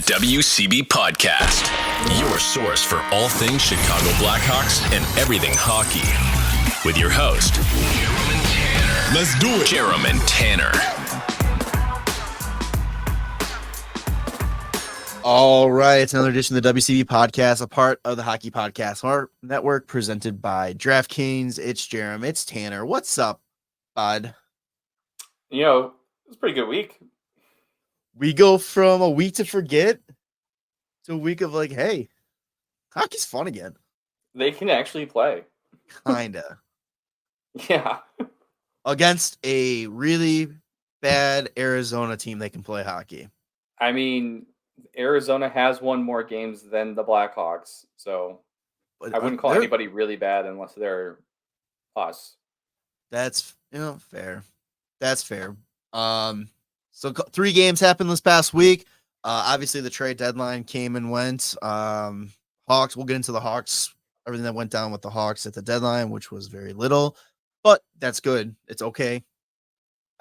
WCB Podcast, your source for all things Chicago Blackhawks and everything hockey. With your host, Jarom and Tanner. Let's do it. Jarom and Tanner. All right, it's another edition of the WCB Podcast, a part of the Hockey Podcast Network, presented by DraftKings. It's Jarom, it's Tanner. What's up, bud? You know, it was a pretty good week. We go from a week to forget to a week of like, hey, hockey's fun again. They can actually play. Kinda. Yeah. Against a really bad Arizona team, they can play hockey. I mean, Arizona has won more games than the Blackhawks, so But I wouldn't call anybody really bad unless they're us. That's, fair. That's fair. So 3 games happened this past week. Obviously, the trade deadline came and went. Hawks, we'll get into the Hawks, everything that went down with the Hawks at the deadline, which was very little, but that's good. It's okay.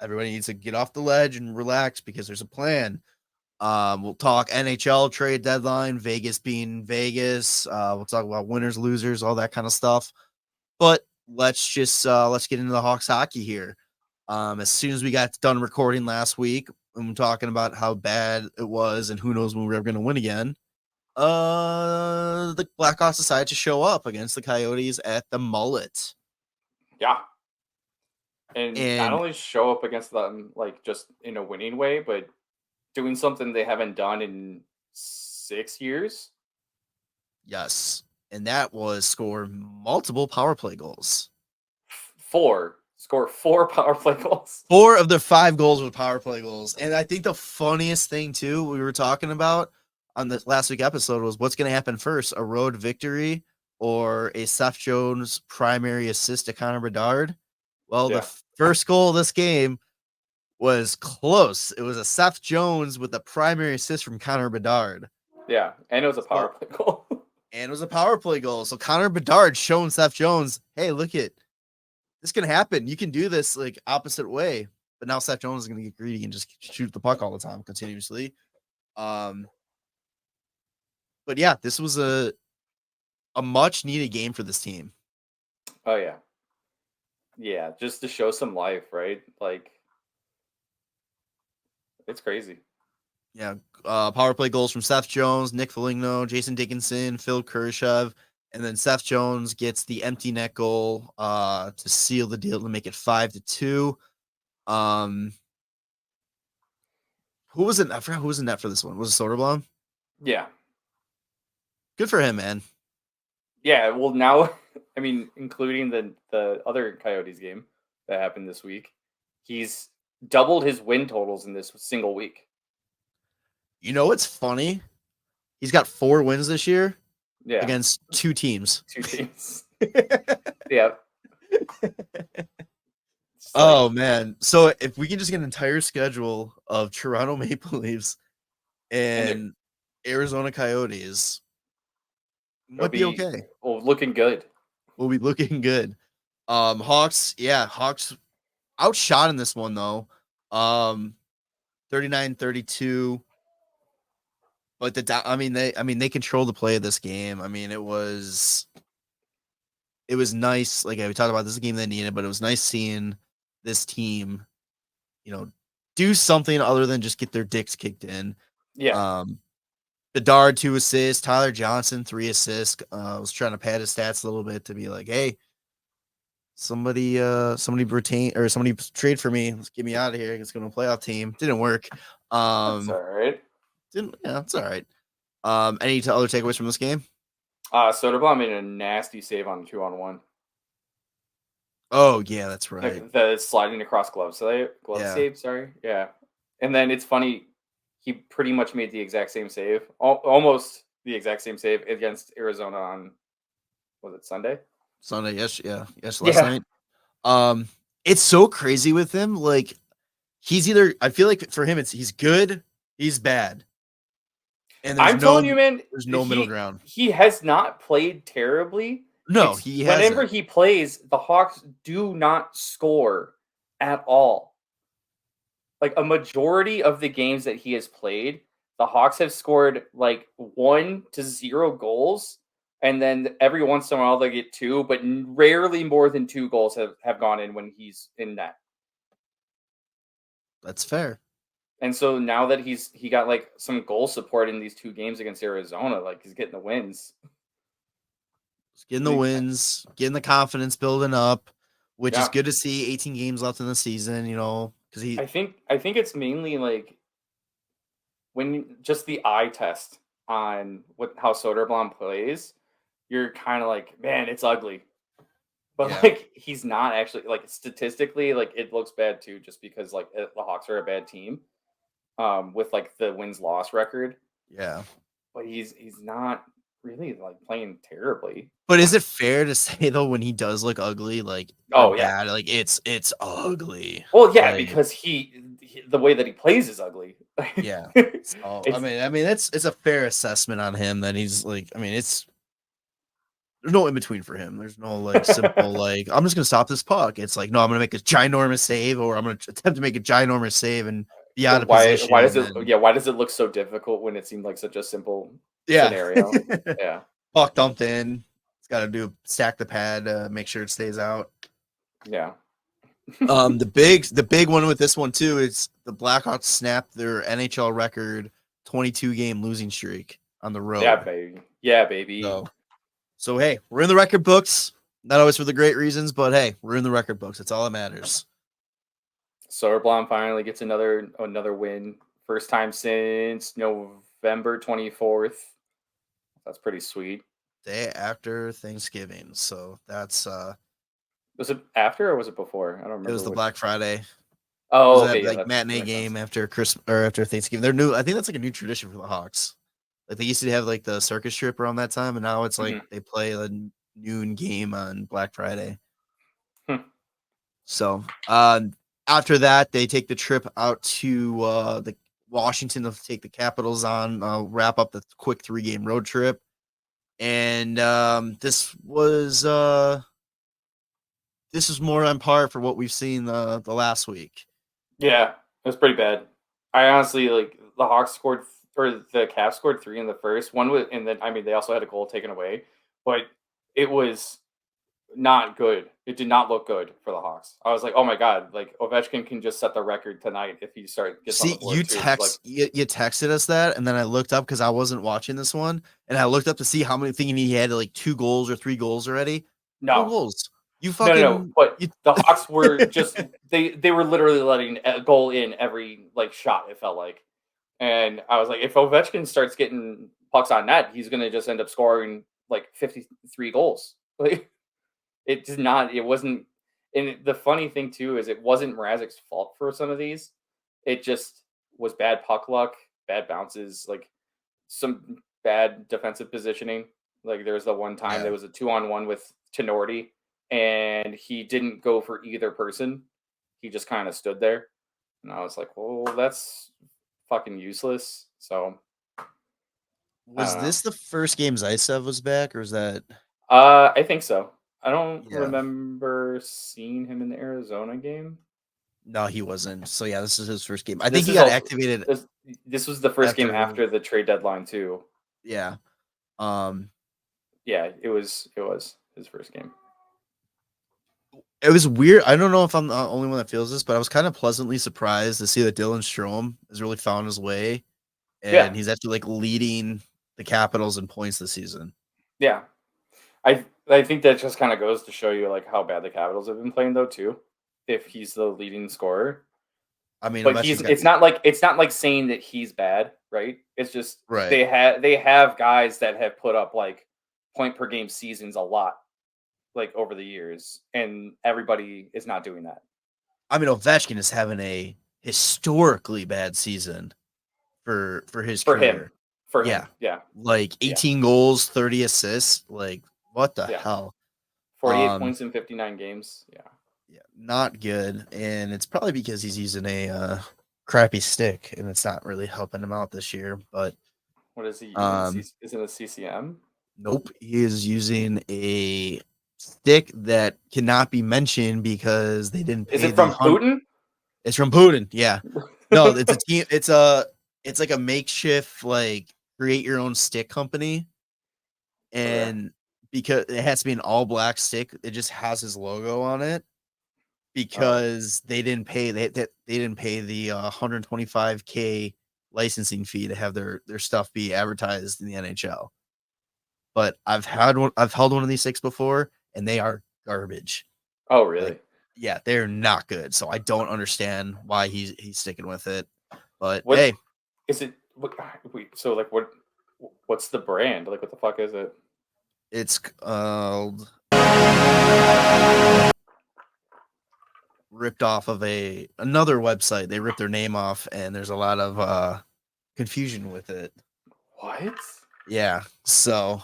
Everybody needs to get off the ledge and relax because there's a plan. We'll talk NHL trade deadline, Vegas being Vegas. We'll talk about winners, losers, all that kind of stuff. But let's get into the Hawks hockey here. As soon as we got done recording last week and talking about how bad it was and who knows when we're ever going to win again, the Blackhawks decided to show up against the Coyotes at the Mullet. Yeah. And not only show up against them like just in a winning way, but doing something they haven't done in 6 years. Yes. And that was score multiple power play goals. Score 4 power play goals. 4 of their 5 goals were power play goals. And I think the funniest thing, too, we were talking about on the last week episode was what's going to happen first, a road victory or a Seth Jones primary assist to Connor Bedard. Well, The first goal of this game was close. It was a Seth Jones with a primary assist from Connor Bedard. Yeah, and it was a power play goal. And it was a power play goal. So Connor Bedard showing Seth Jones, hey, look it. This can happen. You can do this like opposite way. But now Seth Jones is going to get greedy and just shoot the puck all the time continuously. But yeah, this was a much needed game for this team. Oh yeah. Yeah, just to show some life, right? Like it's crazy. Yeah. Power play goals from Seth Jones, Nick Foligno, Jason Dickinson, Phil Kurashev. And then Seth Jones gets the empty net goal to seal the deal to make it 5-2. Who was it? I forgot who was in net for this one. Was it Soderblom? Yeah. Good for him, man. Yeah, well now, I mean, including the other Coyotes game that happened this week, he's doubled his win totals in this single week. You know what's funny? He's got 4 wins this year. Yeah. Against 2 teams. 2 teams. Yeah. Oh, man. So if we can just get an entire schedule of Toronto Maple Leafs and Arizona Coyotes, might be okay. Well, looking good. We'll be looking good. Hawks outshot in this one, though. 39-32. But they controlled the play of this game. I mean, it was nice. Like we talked about, this is a game they needed, but it was nice seeing this team, do something other than just get their dicks kicked in. Yeah. Bedard 2 assists, Tyler Johnson 3 assists. I was trying to pad his stats a little bit to be like, hey, somebody trade for me. Let's get me out of here. It's going to a playoff team. Didn't work. That's all right. It's all right. Any other takeaways from this game? Soderblom made a nasty save on 2-on-1. Oh yeah, that's right. Like the sliding across glove save. Sorry, yeah. And then it's funny, he pretty much made the exact same save, almost the exact same save against Arizona on, was it Sunday? Sunday, yes, last night. It's so crazy with him. Like he's either, I feel like for him, he's good, he's bad. And I'm telling you, man, there's no middle ground. He has not played terribly. No, he hasn't. Whenever he plays, the Hawks do not score at all. Like a majority of the games that he has played, the Hawks have scored like 1 to 0 goals, and then every once in a while they get 2, but rarely more than 2 goals have gone in when he's in net. That's fair. And so now that he got like some goal support in these 2 games against Arizona, like he's getting the wins. He's getting the wins, getting the confidence building up, which is good to see. 18 games left in the season, because I think it's mainly like when just the eye test on how Soderblom plays, you're kind of like, man, it's ugly. But like he's not actually, like, statistically, like it looks bad too, just because like the Hawks are a bad team, with like the wins-loss record. Yeah. But he's not really like playing terribly. But is it fair to say though, when he does look ugly, like bad, like it's ugly? Well, yeah, because the way that he plays is ugly. Yeah. So, I mean, it's a fair assessment on him that he's like, there's no in between for him. There's no like simple like I'm just gonna stop this puck. It's like, no, I'm gonna make a ginormous save, or I'm gonna attempt to make a ginormous save and be out of position. Why does it look so difficult when it seemed like such a simple scenario? Yeah. Puck dumped in. It's got to stack the pad, make sure it stays out. Yeah. The big one with this one too is the Blackhawks snapped their NHL record 22 game losing streak on the road. Yeah, baby. So hey, we're in the record books. Not always for the great reasons, but hey, we're in the record books. That's all that matters. Soderblom finally gets another win. First time since November 24th. That's pretty sweet. Day after Thanksgiving. So that's was it after or was it before? I don't remember. It was the Black Friday. Oh, okay. That matinee game after Christmas or after Thanksgiving. They're new. I think that's like a new tradition for the Hawks. Like they used to have like the circus trip around that time, and now it's like they play a noon game on Black Friday. So after that, they take the trip out to the Washington to take the Capitals on, wrap up the quick 3-game road trip. And this was more on par for what we've seen the last week. Yeah, it was pretty bad. I honestly, like, the Hawks scored, or the Caps scored 3 in the first one, and then they also had a goal taken away, but it was not good. It did not look good for the Hawks. I was like, oh my god, like Ovechkin can just set the record tonight if he gets on the board. You texted us that, and then I looked up because I wasn't watching this one, and I looked up to see how many, thinking he had like 2 goals or 3 goals already. No goals. You fucking no. But the Hawks were just they were literally letting a goal in every like shot, it felt like. And I was like, if Ovechkin starts getting pucks on net, he's gonna just end up scoring like 53 goals. Like it wasn't. And the funny thing too is it wasn't Mrazek's fault for some of these. It just was bad puck luck, bad bounces, like some bad defensive positioning. Like there was the one time there was a 2-on-1 with Tenorti, and he didn't go for either person. He just kind of stood there, and I was like, "Well, that's fucking useless." So, was this the first game Zaitsev was back, or was that? I think so. I don't remember seeing him in the Arizona game. No, he wasn't. So yeah, this is his first game. I think he got activated. This was the first game after the trade deadline too. Yeah. Yeah, it was his first game. It was weird. I don't know if I'm the only one that feels this, but I was kind of pleasantly surprised to see that Dylan Strome has really found his way, and he's actually like leading the Capitals in points this season. Yeah, I think that just kind of goes to show you like how bad the Capitals have been playing though too. If he's the leading scorer, I mean, but it's not like saying that he's bad, right? It's just they have guys that have put up like point per game seasons a lot, like over the years, and everybody is not doing that. I mean, Ovechkin is having a historically bad season for his career. For him, yeah. Like 18 goals, 30 assists. Like, what the hell? 48 points in 59 games. Yeah, not good. And it's probably because he's using a crappy stick, and it's not really helping him out this year. But what is he using? Is it a CCM? Nope. He is using a stick that cannot be mentioned because they didn't pay. Is it from Putin? It's from Putin, yeah. No, it's a team. It's a it's like a makeshift, like create your own stick company. And because it has to be an all black stick, it just has his logo on it because they didn't pay they didn't pay the $125K licensing fee to have their stuff be advertised in the NHL. But I've held one of these sticks before, and they are garbage. Oh, really? Like, yeah, they're not good. So I don't understand why he's sticking with it. But hey, is it? Wait, so like, what's the brand? Like, what the fuck is it? It's ripped off of another website. They ripped their name off, and there's a lot of confusion with it. What? Yeah. So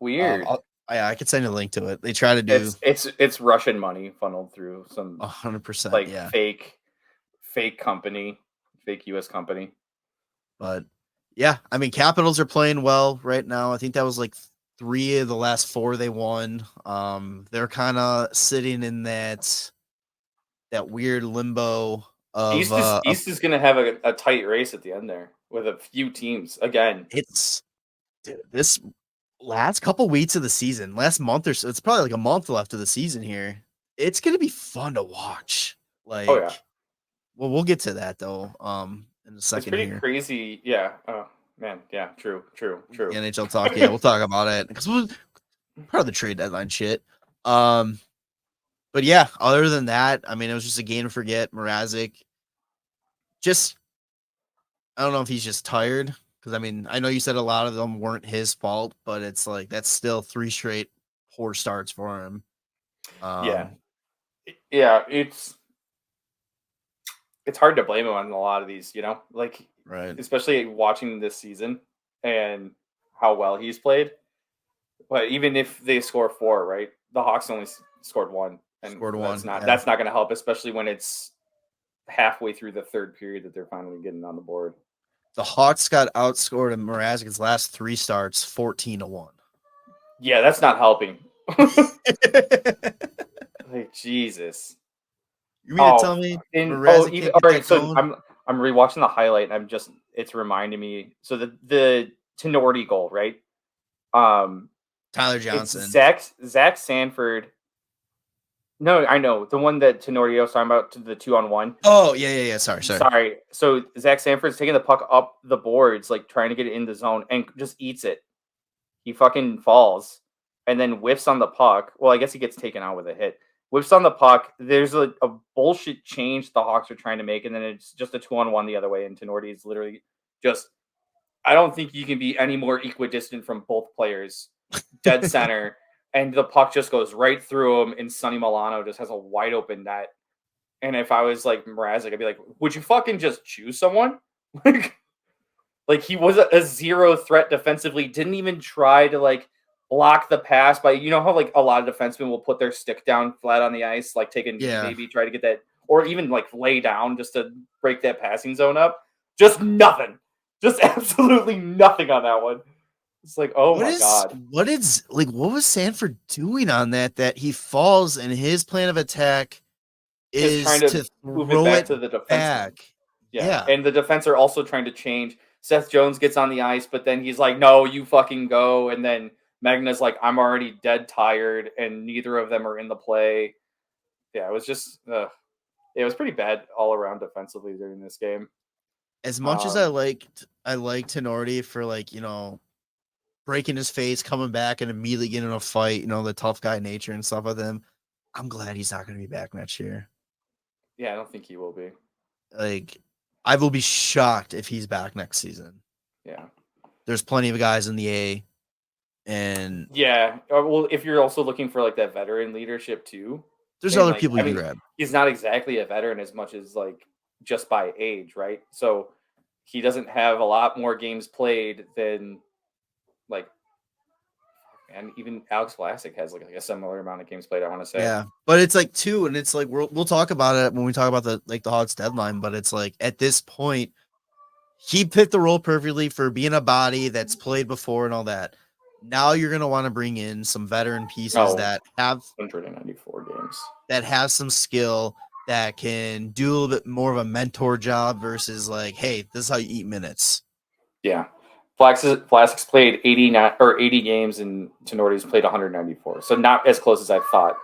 weird. I could send you a link to it. They try to do it's Russian money funneled through some 100%, like yeah, fake company, fake US company. But yeah, I mean, Capitals are playing well right now. I think that was like 3 of the last 4 they won. They're kind of sitting in that weird limbo of East is going to have a tight race at the end there with a few teams again. It's this last couple weeks of the season, last month or so. It's probably like a month left of the season here. It's going to be fun to watch. Like, oh yeah. Well, we'll get to that though. In a second. It's pretty here. Crazy. Yeah. Oh man. Yeah. True. The NHL talk. Yeah, we'll talk about it because we're part of the trade deadline shit. But yeah, other than that, I mean, it was just a game to forget. Mrazek, just, I don't know if he's just tired. Because, I mean, I know you said a lot of them weren't his fault, but it's like that's still 3 straight poor starts for him. Yeah, it's hard to blame him on a lot of these, like, right, especially watching this season and how well he's played. But even if they score 4, right, the Hawks only scored 1, and that's not going to help, especially when it's halfway through the third period that they're finally getting on the board. The Hawks got outscored in Mrazek's last 3 starts 14-1. Yeah, that's not helping. Like, Jesus. You mean to tell me? All right, so I'm rewatching the highlight, and it's reminding me. So the Tenorti goal, right? Tyler Johnson, Zach Sanford. No, I know the one that Tenorti was talking about, the 2-on-1. Oh yeah. Sorry. So Zach Sanford's taking the puck up the boards, like trying to get it in the zone, and just eats it. He fucking falls, and then whiffs on the puck. Well, I guess he gets taken out with a hit. Whiffs on the puck. There's a bullshit change the Hawks are trying to make, and then it's just a 2-on-1 the other way, and Tenorti is literally just. I don't think you can be any more equidistant from both players. Dead center. And the puck just goes right through him, and Sonny Milano just has a wide open net. And if I was like Mrazek, I'd be like, would you fucking just choose someone? Like he was a 0 threat defensively, didn't even try to like block the pass by, how like a lot of defensemen will put their stick down flat on the ice, like take a knee, maybe try to get that, or even like lay down just to break that passing zone up. Just nothing. Just absolutely nothing on that one. It's like, oh my God. What was Sanford doing on that he falls and his plan of attack is trying to move it back to the defense. Yeah. And the defense are also trying to change. Seth Jones gets on the ice, but then he's like, no, you fucking go. And then Magna's like, I'm already dead tired, and neither of them are in the play. Yeah, it was just, it was pretty bad all around defensively during this game. As much as I liked Tenorti for like, breaking his face, coming back, and immediately getting in a fight, the tough guy nature and stuff with him. I'm glad he's not going to be back next year. Yeah, I don't think he will be. Like, I will be shocked if he's back next season. Yeah. There's plenty of guys in the A. And yeah, well, if you're also looking for like that veteran leadership too, there's other people you can grab. He's not exactly a veteran as much as like just by age, right? So he doesn't have a lot more games played than like, and even Alex Vlasic has like a similar amount of games played, I want to say. Yeah, but it's like 2, and it's like we'll talk about it when we talk about the Hawks deadline. But it's like at this point, he picked the role perfectly for being a body that's played before and all that. Now you're gonna want to bring in some veteran pieces that have 194 games, that have some skill, that can do a little bit more of a mentor job versus like, hey, this is how you eat minutes. Yeah. Vlasic's played 80 games and Tenorti's played 194. So not as close as I thought.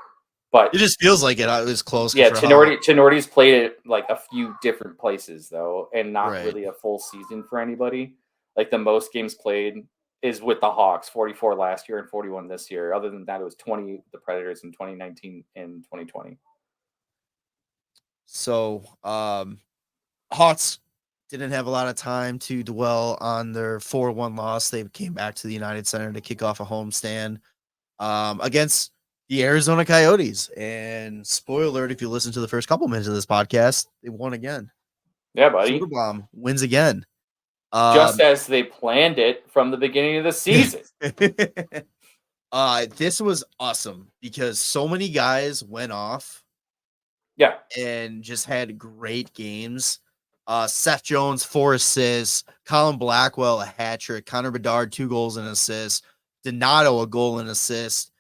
But it just feels like it was close. Yeah, Tenorti's played it like a few different places though, and not really a full season for anybody. Like the most games played is with the Hawks, 44 last year and 41 this year. Other than that, it was 20 the Predators in 2019 and 2020. So Hawks didn't have a lot of time to dwell on their 4-1 loss. They came back to the United Center to kick off a homestand against the Arizona Coyotes. And spoiler alert, if you listen to the first couple minutes of this podcast, they won again. Yeah, buddy. Soderblom wins again. Just as they planned it from the beginning of the season. This was awesome because so many guys went off. Yeah. And just had great games. Seth Jones, 4 assists. Colin Blackwell, a hat trick. Connor Bedard, 2 goals and assists. Donato, a goal and assist.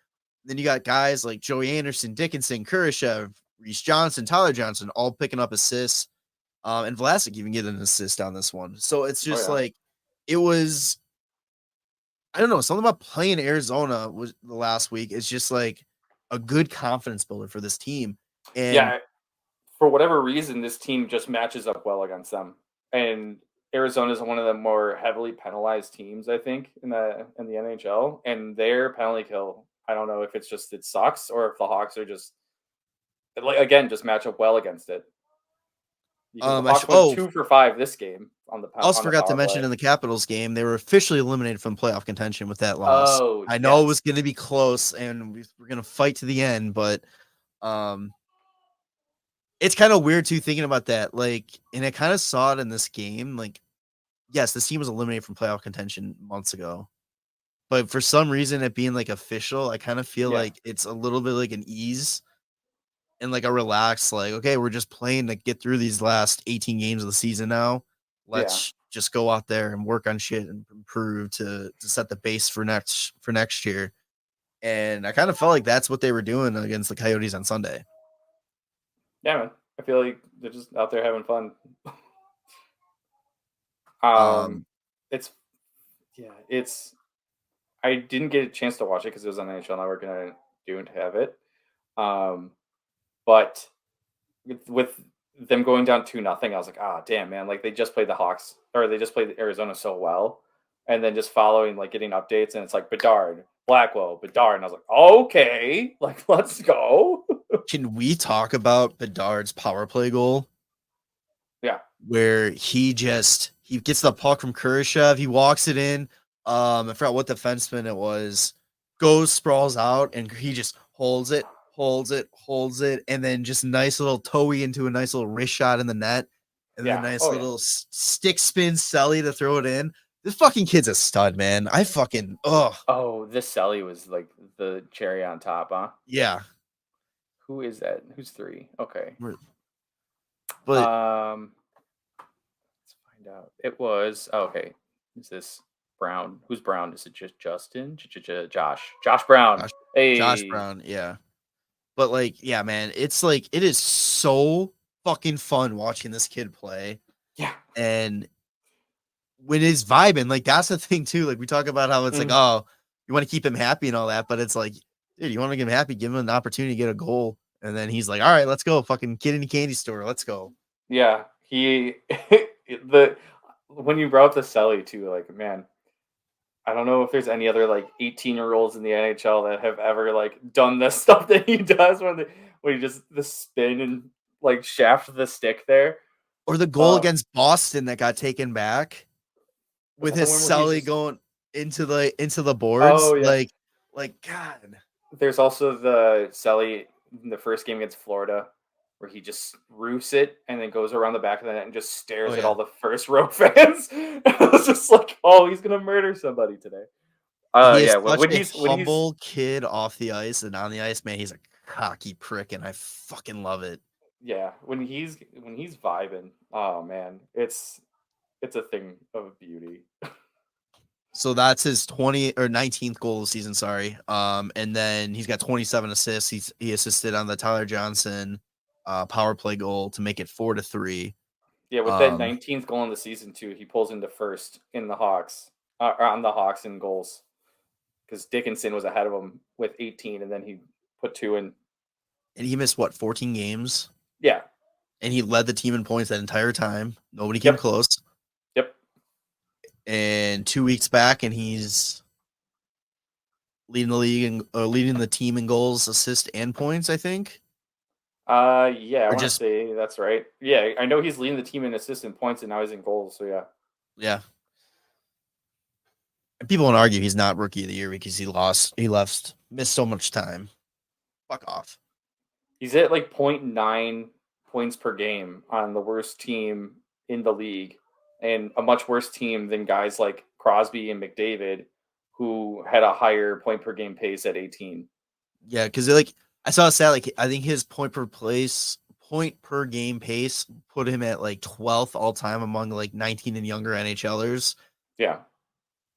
Then you got guys like Joey Anderson, Dickinson, Kurashev, Reese Johnson, Tyler Johnson, all picking up assists. And Vlasic even getting an assist on this one. So it's just like, it was, I don't know, something about playing Arizona was the last week. It's just like a good confidence builder for this team. And yeah, for whatever reason, this team just matches up well against them. And Arizona is one of the more heavily penalized teams, I think, in the NHL. And their penalty kill, I don't know if it's just it sucks or if the Hawks are just just match up well against it. The Hawks went 2 for 5 this game on the. I also forgot to mention in the Capitals game, they were officially eliminated from playoff contention with that loss. Oh, I know it was going to be close, and we're going to fight to the end, but it's kind of weird too thinking about that. Like, and I kind of saw it in this game. Like, yes, this team was eliminated from playoff contention months ago, but for some reason, it being like official, I kind of feel like it's a little bit like an ease. And like a relaxed, like, okay, we're just playing to get through these last 18 games of the season now. Let's just go out there and work on shit and improve to set the base for next year. And I kind of felt like that's what they were doing against the Coyotes on Sunday. Yeah, man. I feel like they're just out there having fun. I didn't get a chance to watch it because it was on NHL Network and I didn't have it. But with them going down 2-0, I was like, damn, man. Like, they just played the Hawks, or they just played Arizona so well. And then just following, like, getting updates, and it's like Bedard, Blackwell, Bedard. And I was like, okay, like, let's go. Can we talk about Bedard's power play goal? Yeah. Where he gets the puck from Kurashev. He walks it in. I forgot what defenseman it was. Goes, sprawls out, and he just holds it, and then just nice little toey into a nice little wrist shot in the net, and then a nice little stick spin Selly to throw it in. This fucking kid's a stud, man. I fucking Oh, this Selly was like the cherry on top, huh? Yeah. Who is that? Who's 3? Okay. But let's find out. It was okay. Is this Brown? Who's Brown? Is it just Justin? Josh Brown. Josh Brown, yeah. But like, yeah, man, it's like it is so fucking fun watching this kid play. Yeah. And when he's vibing, like that's the thing too. Like we talk about how it's like, oh, you want to keep him happy and all that, but it's like, dude, you want to get him happy, give him an opportunity to get a goal. And then he's like, all right, let's go. Fucking kid in the candy store. Let's go. Yeah. When you brought up the Selly too, like, man, I don't know if there's any other like 18-year-olds in the NHL that have ever like done this stuff that he does when he just the spin and like shaft the stick there. Or the goal against Boston that got taken back with his Selly going into the boards. Oh, yeah. Like God. There's also the Selly in the first game against Florida where he just roofs it and then goes around the back of the net and just stares at all the first row fans. I was just like, oh, he's gonna murder somebody today. When he's humble kid off the ice and on the ice, man, he's a cocky prick, and I fucking love it. Yeah, when he's vibing, oh man, it's a thing of beauty. So that's his 19th goal of the season, sorry. And then he's got 27 assists. He assisted on the Tyler Johnson power play goal to make it 4-3. Yeah, with that 19th goal in the season too, he pulls into first in the Hawks, on the Hawks in goals, because Dickinson was ahead of him with 18, and then he put 2 in. And he missed 14 games? Yeah. And he led the team in points that entire time. Nobody came close. Yep. And 2 weeks back, and he's leading the league and leading the team in goals, assists, and points, I think. Yeah, I want to say that's right. Yeah, I know he's leading the team in assists and points, and now he's in goals. So yeah. Yeah. And people won't argue he's not rookie of the year because missed so much time. Fuck off. He's at like 0.9 points per game on the worst team in the league, and a much worse team than guys like Crosby and McDavid, who had a higher point per game pace at 18. Yeah, because I saw a stat, I think his point per game pace put him at 12th all time among 19 and younger NHLers. Yeah.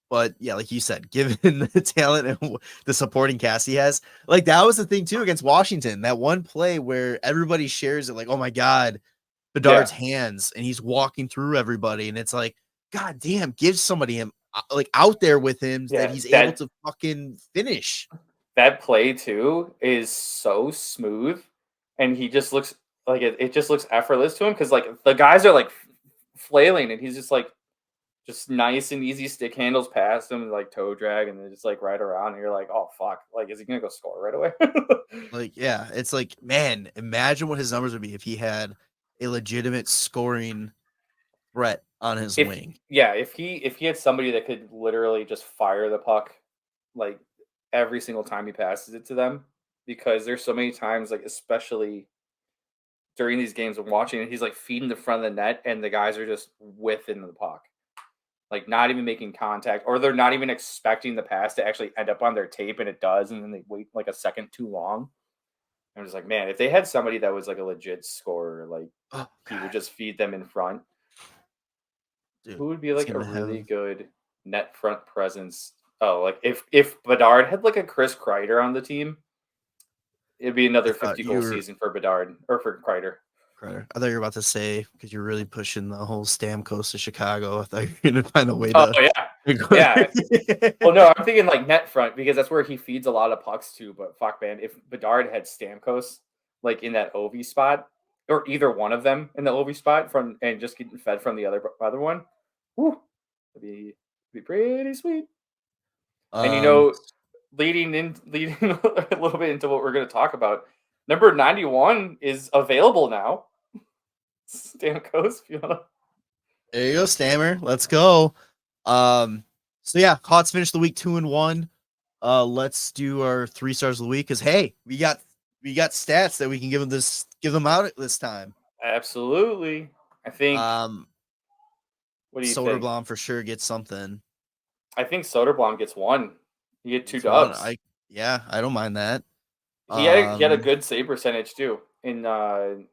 But yeah, like you said, given the talent and the supporting cast he has, that was the thing too against Washington. That one play where everybody shares it, oh my God, Bedard's hands, and he's walking through everybody, and it's God damn, give somebody him out there with him that he's able to fucking finish. That play too is so smooth, and he just looks it just looks effortless to him, because the guys are flailing, and he's just nice and easy stick handles past him, toe drag, and then just right around, and you're oh fuck, is he gonna go score right away? Yeah, it's man, imagine what his numbers would be if he had a legitimate scoring threat on his wing. Yeah, if he had somebody that could literally just fire the puck every single time he passes it to them, because there's so many times, especially during these games of watching it, he's feeding the front of the net, and the guys are just whiffing the puck, not even making contact, or they're not even expecting the pass to actually end up on their tape, and it does, and then they wait a second too long. I'm just man, if they had somebody that was a legit scorer, he would just feed them in front. Dude, who would be a really good net front presence? Oh, if Bedard had a Chris Kreider on the team, it'd be another 50-goal season for Bedard, or for Kreider. I thought you were about to say, because you're really pushing the whole Stamkos to Chicago, I thought you were going to find a way to... Oh, yeah. Yeah. Well, no, I'm thinking net front, because that's where he feeds a lot of pucks to, but fuck, man, if Bedard had Stamkos, in that OV spot, or either one of them in the OV spot, and just getting fed from the other one, whew, it'd be pretty sweet. And leading a little bit into what we're going to talk about, number 91 is available now. Stamkos, if you want to. There you go, Stammer. Let's go. So yeah, Hawks finished the week 2-1. Let's do our 3 stars of the week, because hey, we got stats that we can give them out at this time. Absolutely. I think. What do you think? Soderblom for sure gets something. I think Soderblom gets 1. You get 2 dubs. I don't mind that. He had a good save percentage too in that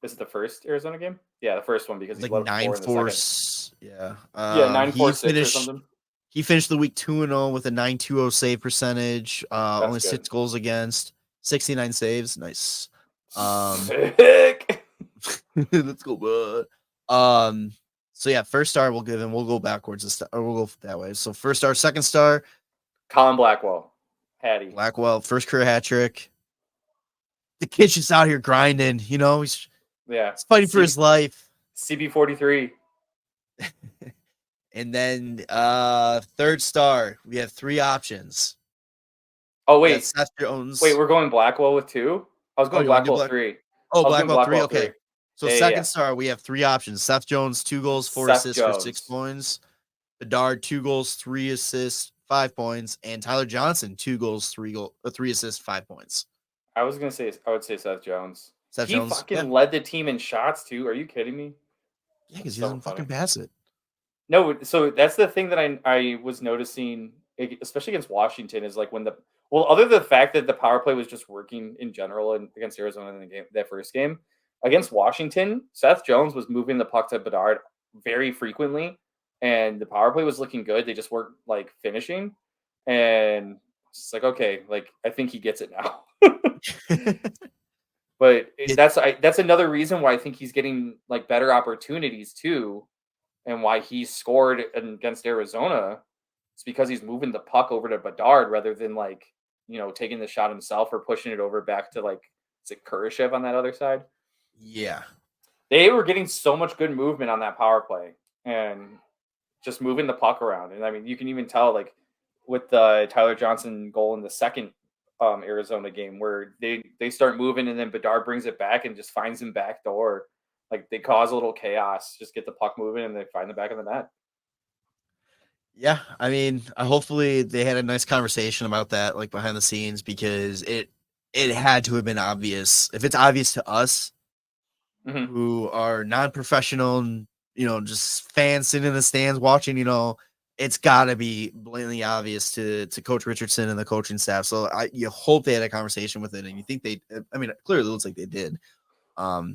this is the first Arizona game. Yeah, the first one, because he's 9-4. Yeah. 9-4-6 or something. He finished the week 2-0 with a 9.20 save percentage. Only 6 goals against, 69 saves. Nice. Sick. Let's go, bud. So yeah, first star we'll give him. We'll go backwards, or we'll go that way. So first star, second star, Colin Blackwell, Hattie. Blackwell, first career hat trick. The kid's just out here grinding. He's fighting for his life. CB43. And then third star, we have 3 options. Oh wait, Seth Jones. Wait, we're going Blackwell with 2. I was going Blackwell 3. Oh, Blackwell 3. Okay. So second star, we have 3 options. Seth Jones, 2 goals, 4 assists for 6 points. Bedard, 2 goals, 3 assists, 5 points. And Tyler Johnson, 2 goals, 3 assists, 5 points. I would say Seth Jones. He fucking led the team in shots too. Are you kidding me? Yeah, because he doesn't fucking pass it. No, so that's the thing that I was noticing, especially against Washington, is other than the fact that the power play was just working in general and against Arizona in the game, that first game. Against Washington, Seth Jones was moving the puck to Bedard very frequently, and the power play was looking good. They just weren't finishing. And It's like, okay, like I think he gets it now. But that's another reason why I think he's getting like better opportunities too, and why he scored against Arizona. It's because he's moving the puck over to Bedard rather than like taking the shot himself or pushing it over back to like is it Kurashev on that other side. Yeah, they were getting so much good movement on that power play and just moving the puck around. And I mean, you can even tell like with the Tyler Johnson goal in the second Arizona game where they start moving and then Bedard brings it back and just finds him back door. Like they cause a little chaos, just get the puck moving and they find the back of the net. Yeah, I mean, hopefully they had a nice conversation about that, like behind the scenes, because it had to have been obvious. If it's obvious to us, who are non-professional and just fans sitting in the stands watching, it's got to be blatantly obvious to Coach Richardson and the coaching staff. So you hope they had a conversation with it, and you think they. I mean, clearly it looks like they did. Now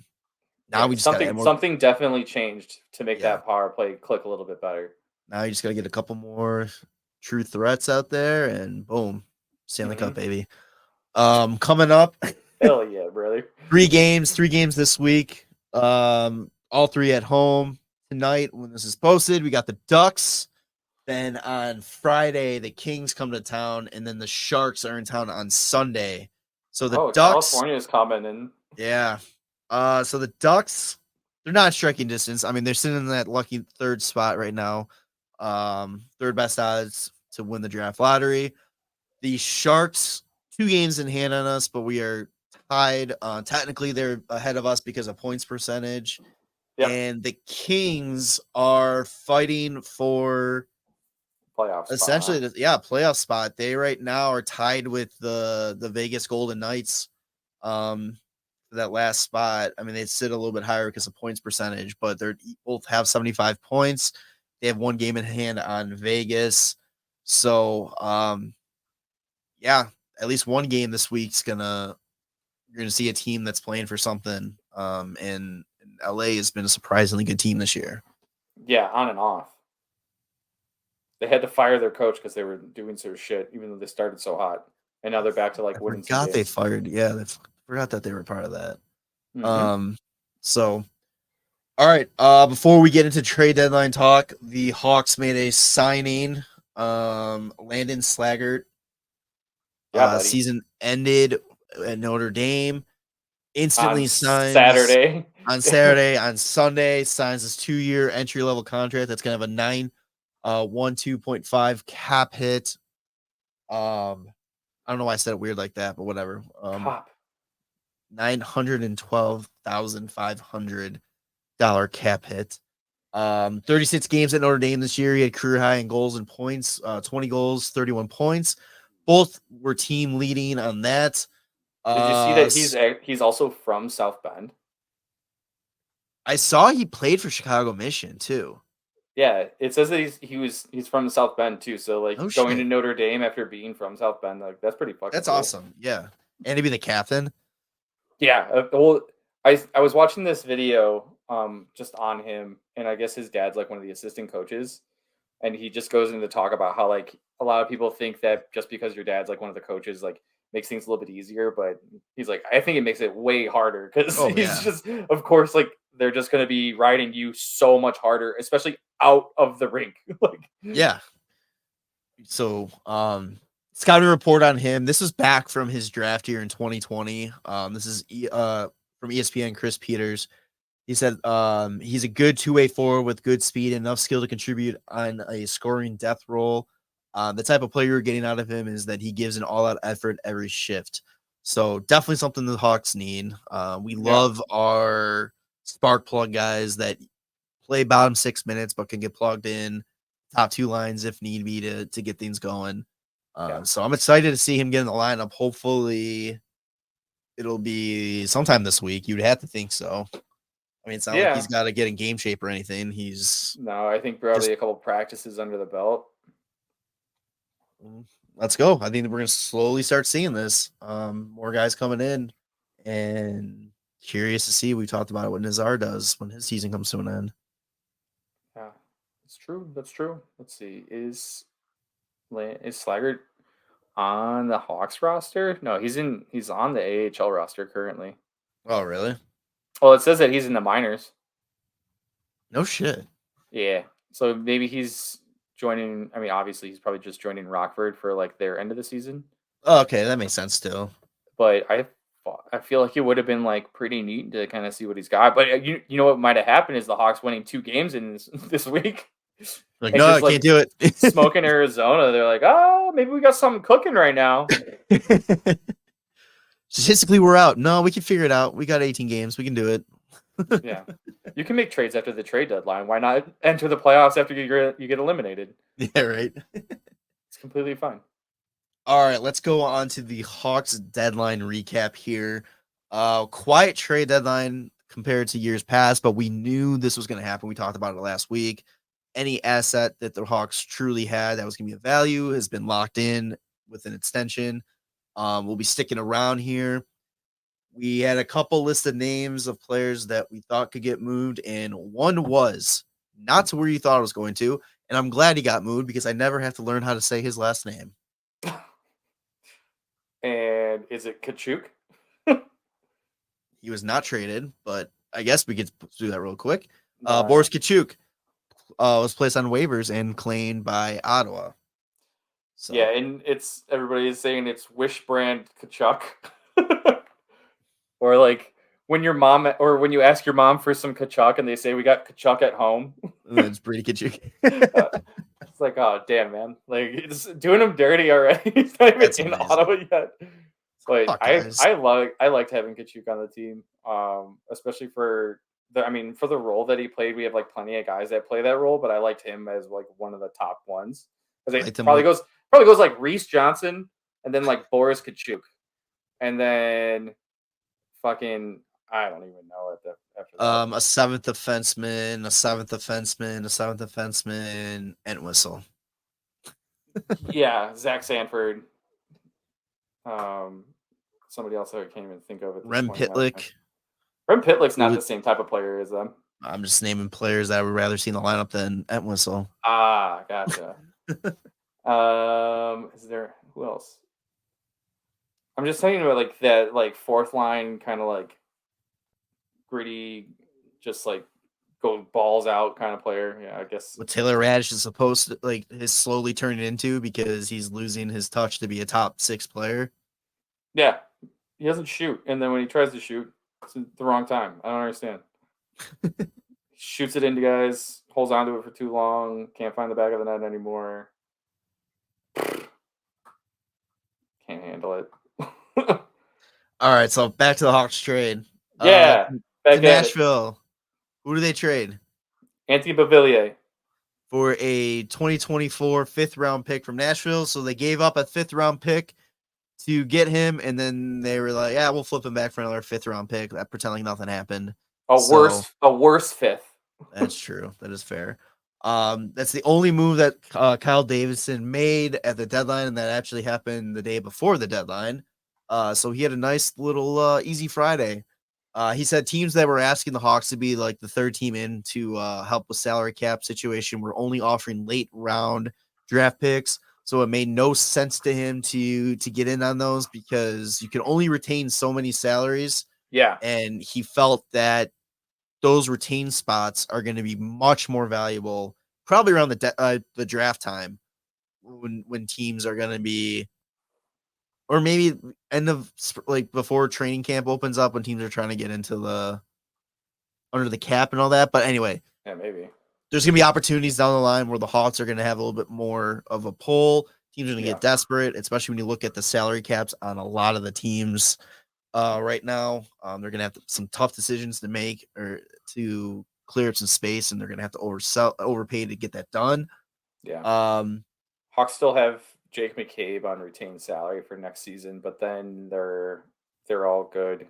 we just something definitely changed to make that power play click a little bit better. Now you just got to get a couple more true threats out there, and boom, Stanley Cup, baby. Coming up. Hell yeah, brother. 3 games this week. All 3 at home tonight when this is posted. We got the Ducks. Then on Friday, the Kings come to town, and then the Sharks are in town on Sunday. So the Ducks. California is coming in. Yeah. So the Ducks, they're not striking distance. I mean, they're sitting in that lucky 3rd spot right now. 3rd best odds to win the draft lottery. The Sharks, 2 games in hand on us, but we are tied. Technically, they're ahead of us because of points percentage. Yep. And the Kings are fighting for playoff spot. Essentially, playoff spot. They right now are tied with the Vegas Golden Knights for that last spot. I mean, they sit a little bit higher because of points percentage, but they both have 75 points. They have 1 game in hand on Vegas. So, at least 1 game this week's you're gonna see a team that's playing for something. And LA has been a surprisingly good team this year. Yeah, on and off. They had to fire their coach because they were doing sort of shit, even though they started so hot. And now they're back to like winning. Forgot they fired. Yeah, they forgot that they were part of that. So, all right. Before we get into trade deadline talk, the Hawks made a signing. Landon Slaggert. Season ended at Notre Dame. Instantly signs Saturday. On Sunday, signs his 2-year entry-level contract. That's kind of a 9.5 cap hit. I don't know why I said it weird like that, but whatever. $912,500 cap hit. 36 games at Notre Dame this year. He had career high in goals and points. 20 goals, 31 points. Both were team leading on that. Did you see that he's also from South Bend? I saw he played for Chicago Mission too. Yeah, it says that he's from South Bend too. So like going to Notre Dame after being from South Bend, like that's pretty fucking. That's cool. Awesome. Yeah, and to be the captain. Yeah, well, I was watching this video just on him, and I guess his dad's like one of the assistant coaches, and he just goes into talk about how like a lot of people think that just because your dad's like one of the coaches like makes things a little bit easier, but he's like, I think it makes it way harder because just, of course, like they're just going to be riding you so much harder, especially out of the rink. Yeah. So, scouting report on him. This was back from his draft year in 2020. This is from ESPN, Chris Peters. He said he's a good 2-way forward with good speed and enough skill to contribute on a scoring depth role. The type of player you're getting out of him is that he gives an all-out effort every shift. So definitely something the Hawks need. We love our spark plug guys that play bottom 6 minutes but can get plugged in top 2 lines if need be to get things going. So I'm excited to see him get in the lineup. Hopefully it'll be sometime this week. You'd have to think so. I mean, it's not like he's got to get in game shape or anything. I think probably a couple practices under the belt. Let's go. I think we're going to slowly start seeing this. More guys coming in, and curious to see. We talked about it what Nazar does when his season comes to an end. Yeah, it's true. That's true. Let's see. Is Slaggert on the Hawks roster? No, he's on the AHL roster currently. Oh, really? Well, it says that he's in the minors. No shit. Yeah. So maybe he's joining. I mean, obviously, he's probably just joining Rockford for like their end of the season. Oh, okay, that makes sense too. But I feel like it would have been like pretty neat to kind of see what he's got. But you know what might have happened is the Hawks winning 2 games in this week. Like, no, I can't do it. Smoking Arizona. They're like, oh, maybe we got something cooking right now. Statistically, we're out. No, we can figure it out. We got 18 games. We can do it. Yeah, you can make trades after the trade deadline. Why not enter the playoffs after you get eliminated? Yeah, right. It's completely fine. All right, let's go on to the Hawks deadline recap here. Quiet trade deadline compared to years past, but we knew this was going to happen. We talked about it last week. Any asset that the Hawks truly had that was going to be of value has been locked in with an extension. We'll be sticking around here. We had a couple listed names of players that we thought could get moved, and one was not to where you thought it was going to. And I'm glad he got moved because I never have to learn how to say his last name. And is it Kachuk? He was not traded, but I guess we could do that real quick. Boris Kachuk was placed on waivers and claimed by Ottawa. So. Yeah, and everybody is saying it's Wish brand Kachuk. Or like when you ask your mom for some Kachuk and they say we got Kachuk at home. It's Brady Kachuk. It's like, oh damn, man! Like it's doing him dirty already. He's not even in Ottawa yet. But I liked having Kachuk on the team, especially for the role that he played. We have like plenty of guys that play that role, but I liked him as like one of the top ones because it probably goes like Reese Johnson and then like Boris Kachuk, and then fucking I don't even know after that. A seventh defenseman, and whistle. Yeah, Zach Sanford. Somebody else I can't even think of it. Rem Pitlick. Rem Pitlick's not the same type of player as them. I'm just naming players that I would rather see in the lineup than Entwistle. Ah, gotcha. Is there who else? I'm just saying about like that, like fourth line kind of like gritty, just like go balls out kind of player. Yeah, I guess what Taylor Radish is supposed to like is slowly turning into because he's losing his touch to be a top 6 player. Yeah, he doesn't shoot, and then when he tries to shoot, it's at the wrong time. I don't understand. Shoots it into guys, holds onto it for too long, can't find the back of the net anymore. Can't handle it. All right, so back to the Hawks trade. Yeah, back to Nashville. Who do they trade? Anthony Beauvillier. For a 2024 5th-round pick from Nashville. So they gave up a 5th-round pick to get him, and then they were like, yeah, we'll flip him back for another 5th-round pick, pretending nothing happened. A worse 5th. That's true. That is fair. That's the only move that Kyle Davidson made at the deadline, and that actually happened the day before the deadline. So he had a nice little easy Friday. He said teams that were asking the Hawks to be like the 3rd team in to help with salary cap situation were only offering late round draft picks. So it made no sense to him to get in on those because you can only retain so many salaries. Yeah. And he felt that those retained spots are going to be much more valuable probably around the draft time when teams are going to be, or maybe end of like before training camp opens up when teams are trying to get into under the cap and all that. But anyway, yeah, maybe there's going to be opportunities down the line where the Hawks are going to have a little bit more of a pull. Teams are going to get desperate, especially when you look at the salary caps on a lot of the teams right now. They're going to have some tough decisions to make or to clear up some space, and they're going to have to overpay to get that done. Yeah. Hawks still have Jake McCabe on retained salary for next season, but then they're all good.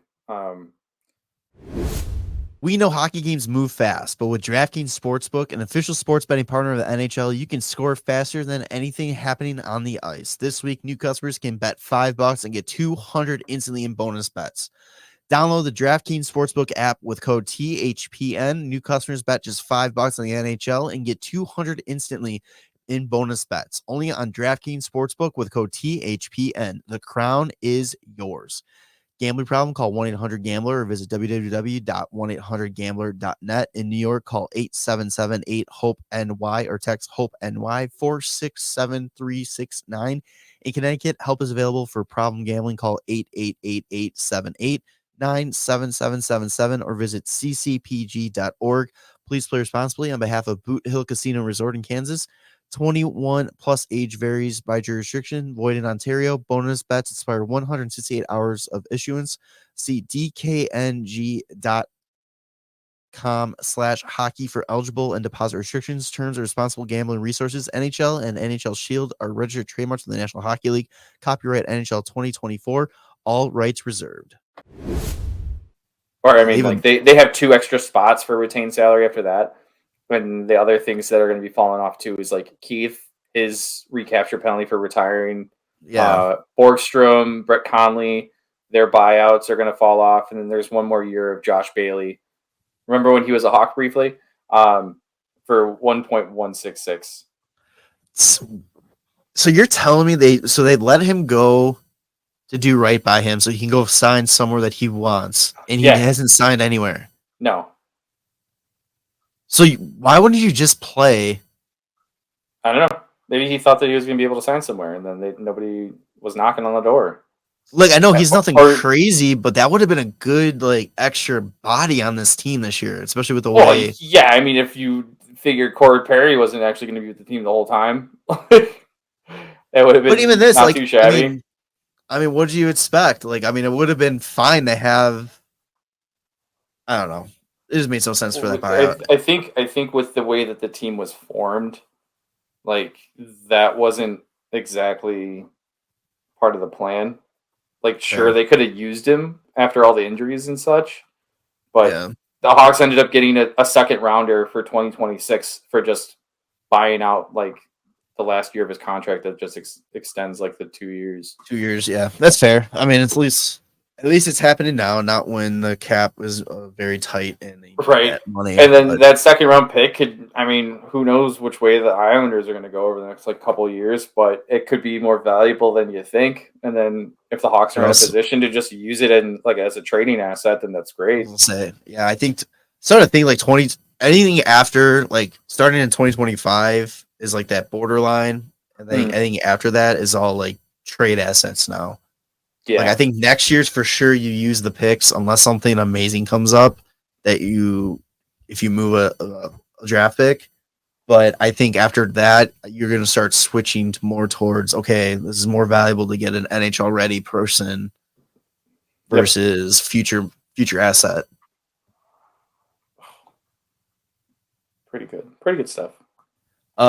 We know hockey games move fast, but with DraftKings Sportsbook, an official sports betting partner of the NHL, you can score faster than anything happening on the ice. This week, new customers can bet $5 and get $200 instantly in bonus bets. Download the DraftKings Sportsbook app with code THPN. New customers bet just $5 on the NHL and get $200 instantly in bonus bets. Only on DraftKings Sportsbook with code THPN. The crown is yours. Gambling problem? Call 1-800-GAMBLER or visit www.1800gambler.net. In New York, call 877-8-HOPE-NY or text HOPE-NY 467-369. In Connecticut, help is available for problem gambling. Call 888-878-9777 or visit ccpg.org. Please play responsibly on behalf of Boot Hill Casino Resort in Kansas. 21 plus, age varies by jurisdiction. Void in Ontario. Bonus bets expire 168 hours of issuance. See dkng.com/hockey for eligible and deposit restrictions, terms, of responsible gambling resources. NHL and NHL Shield are registered trademarks of the National Hockey League. Copyright NHL 2024. All rights reserved. Or I mean, like they have 2 extra spots for retained salary after that. And the other things that are going to be falling off too is like Keith, his recapture penalty for retiring. Yeah. Borgstrom, Brett Conley, their buyouts are going to fall off. And then there's 1 more year of Josh Bailey. Remember when he was a Hawk briefly? For 1.166. So you're telling me they let him go to do right by him so he can go sign somewhere that he wants, and he hasn't signed anywhere? No. So why wouldn't you just play? I don't know. Maybe he thought that he was going to be able to sign somewhere, and then nobody was knocking on the door. Look, I know he's nothing crazy, but that would have been a good extra body on this team this year, especially with the way. Yeah, I mean, if you figured Corey Perry wasn't actually going to be with the team the whole time, that would have been. But even this, not too shabby. I mean, what do you expect? It would have been fine to have. I don't know. It just made no sense for that buyout. I think with the way that the team was formed, that wasn't exactly part of the plan. Sure, they could have used him after all the injuries and such, but the Hawks ended up getting a second rounder for 2026 for just buying out the last year of his contract that just extends the 2 years. 2 years, yeah, that's fair. I mean, it's at least it's happening now, not when the cap is very tight and right money. And then that second round pick could, I mean, who knows which way the Islanders are going to go over the next couple of years, but it could be more valuable than you think. And then if the Hawks are in a position to just use it in as a trading asset, then that's great. I'll say, yeah, I think starting to think anything after starting in 2025 is that borderline. I think after that is all trade assets now. Yeah, I think next year's for sure you use the picks unless something amazing comes up if you move a draft pick. But I think after that you're going to start switching to more towards this is more valuable to get an NHL ready person versus future asset. Pretty good stuff.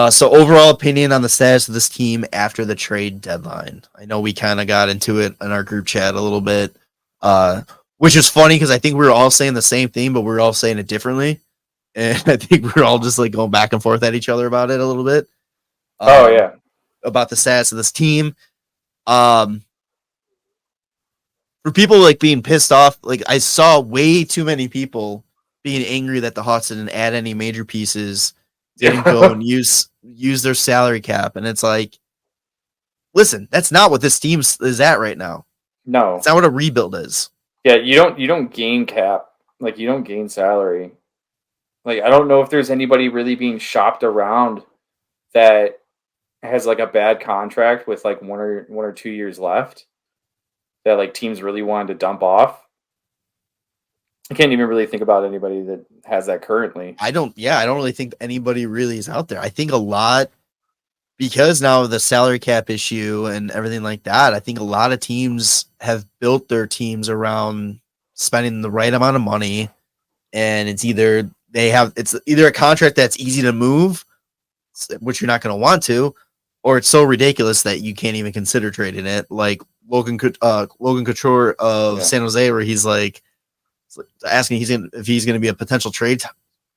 So overall opinion on the status of this team after the trade deadline. I know we kind of got into it in our group chat a little bit, which is funny because I think we were all saying the same thing, but we were all saying it differently. And I think we were all just going back and forth at each other about it a little bit. About the status of this team. For people being pissed off, I saw way too many people being angry that the Hawks didn't add any major pieces. Didn't go and use their salary cap, and it's listen, that's not what this team is at right now. No, it's not what a rebuild is. Yeah, you don't gain cap, you don't gain salary. I don't know if there's anybody really being shopped around that has a bad contract with 1 or 2 years left that teams really wanted to dump off. I can't even really think about anybody that has that currently. I don't really think anybody really is out there. I think a lot, because now of the salary cap issue and everything like that, I think a lot of teams have built their teams around spending the right amount of money, and it's either a contract that's easy to move, which you're not going to want to, or it's so ridiculous that you can't even consider trading it. Like Logan Couture of San Jose, where he's asking if he's going to be a potential trade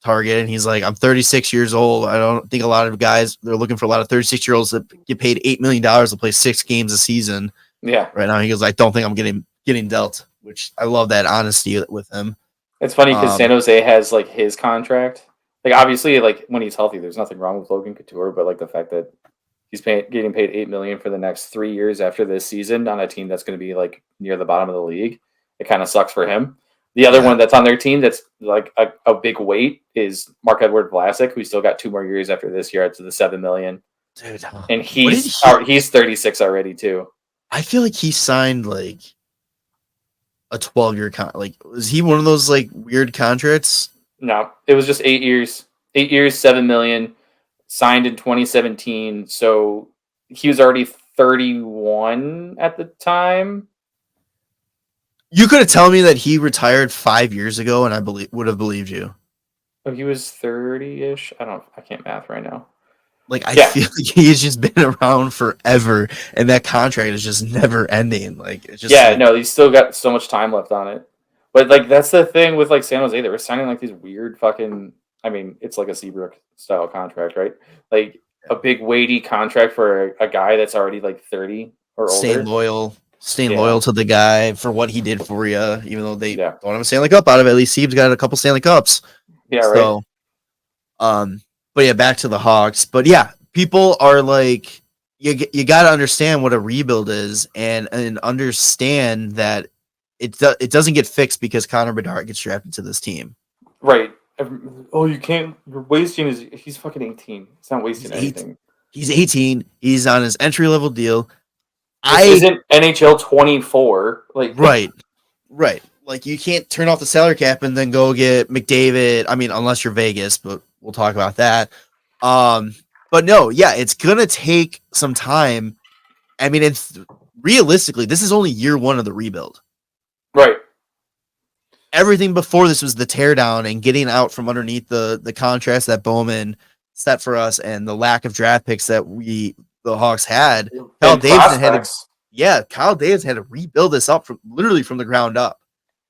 target, and he's I'm 36 years old. I don't think a lot of guys, they're looking for a lot of 36-year-olds that get paid $8 million to play 6 games a season. Yeah, right now he goes, I don't think I'm getting dealt which I love that honesty with him. It's funny because San Jose has like his contract. Like obviously, like when he's healthy, there's nothing wrong with Logan Couture, but like the fact that he's getting paid $8 million for the next 3 years after this season on a team that's going to be like near the bottom of the league, it kind of sucks for him. The other one that's on their team that's like a big weight is Marc-Edouard Vlasic, who still got 2 more years after this year to the $7 million. Dude, and he's 36 already too. I feel like he signed like a 12-year contract. Like, was he one of those like weird contracts? No, it was just 8 years. 8 years, $7 million, signed in 2017. So he was already 31 at the time. You could have told me that he retired 5 years ago, and I would have believed you. Oh, he was 30-ish. I can't math right now. Like, I feel like he's just been around forever, and that contract is just never ending. Like, it's just no, he's still got so much time left on it. But like, that's the thing with like San Jose. They were signing like these weird fucking. I mean, it's like a Seabrook style contract, right? Like a big weighty contract for a guy that's already like 30 or older. Staying loyal to the guy for what he did for you, even though they don't have a Stanley Cup out of it. At least Seab's got a couple Stanley Cups. Yeah, right. So, but yeah, back to the Hawks. But yeah, people are like, you got to understand what a rebuild is, and understand that it doesn't get fixed because Connor Bedard gets drafted to this team. Right. Oh, you can't. You're wasting he's fucking 18. He's not wasting anything. He's 18. He's on his entry level deal. This isn't NHL 24. Like right. Like you can't turn off the salary cap and then go get McDavid. I mean, unless you're Vegas, but we'll talk about that. But no, yeah, it's gonna take some time. I mean, realistically, this is only year one of the rebuild. Right. Everything before this was the teardown and getting out from underneath the contrast that Bowman set for us and the lack of draft picks that the Hawks had. Kyle Davidson had to rebuild this up from the ground up.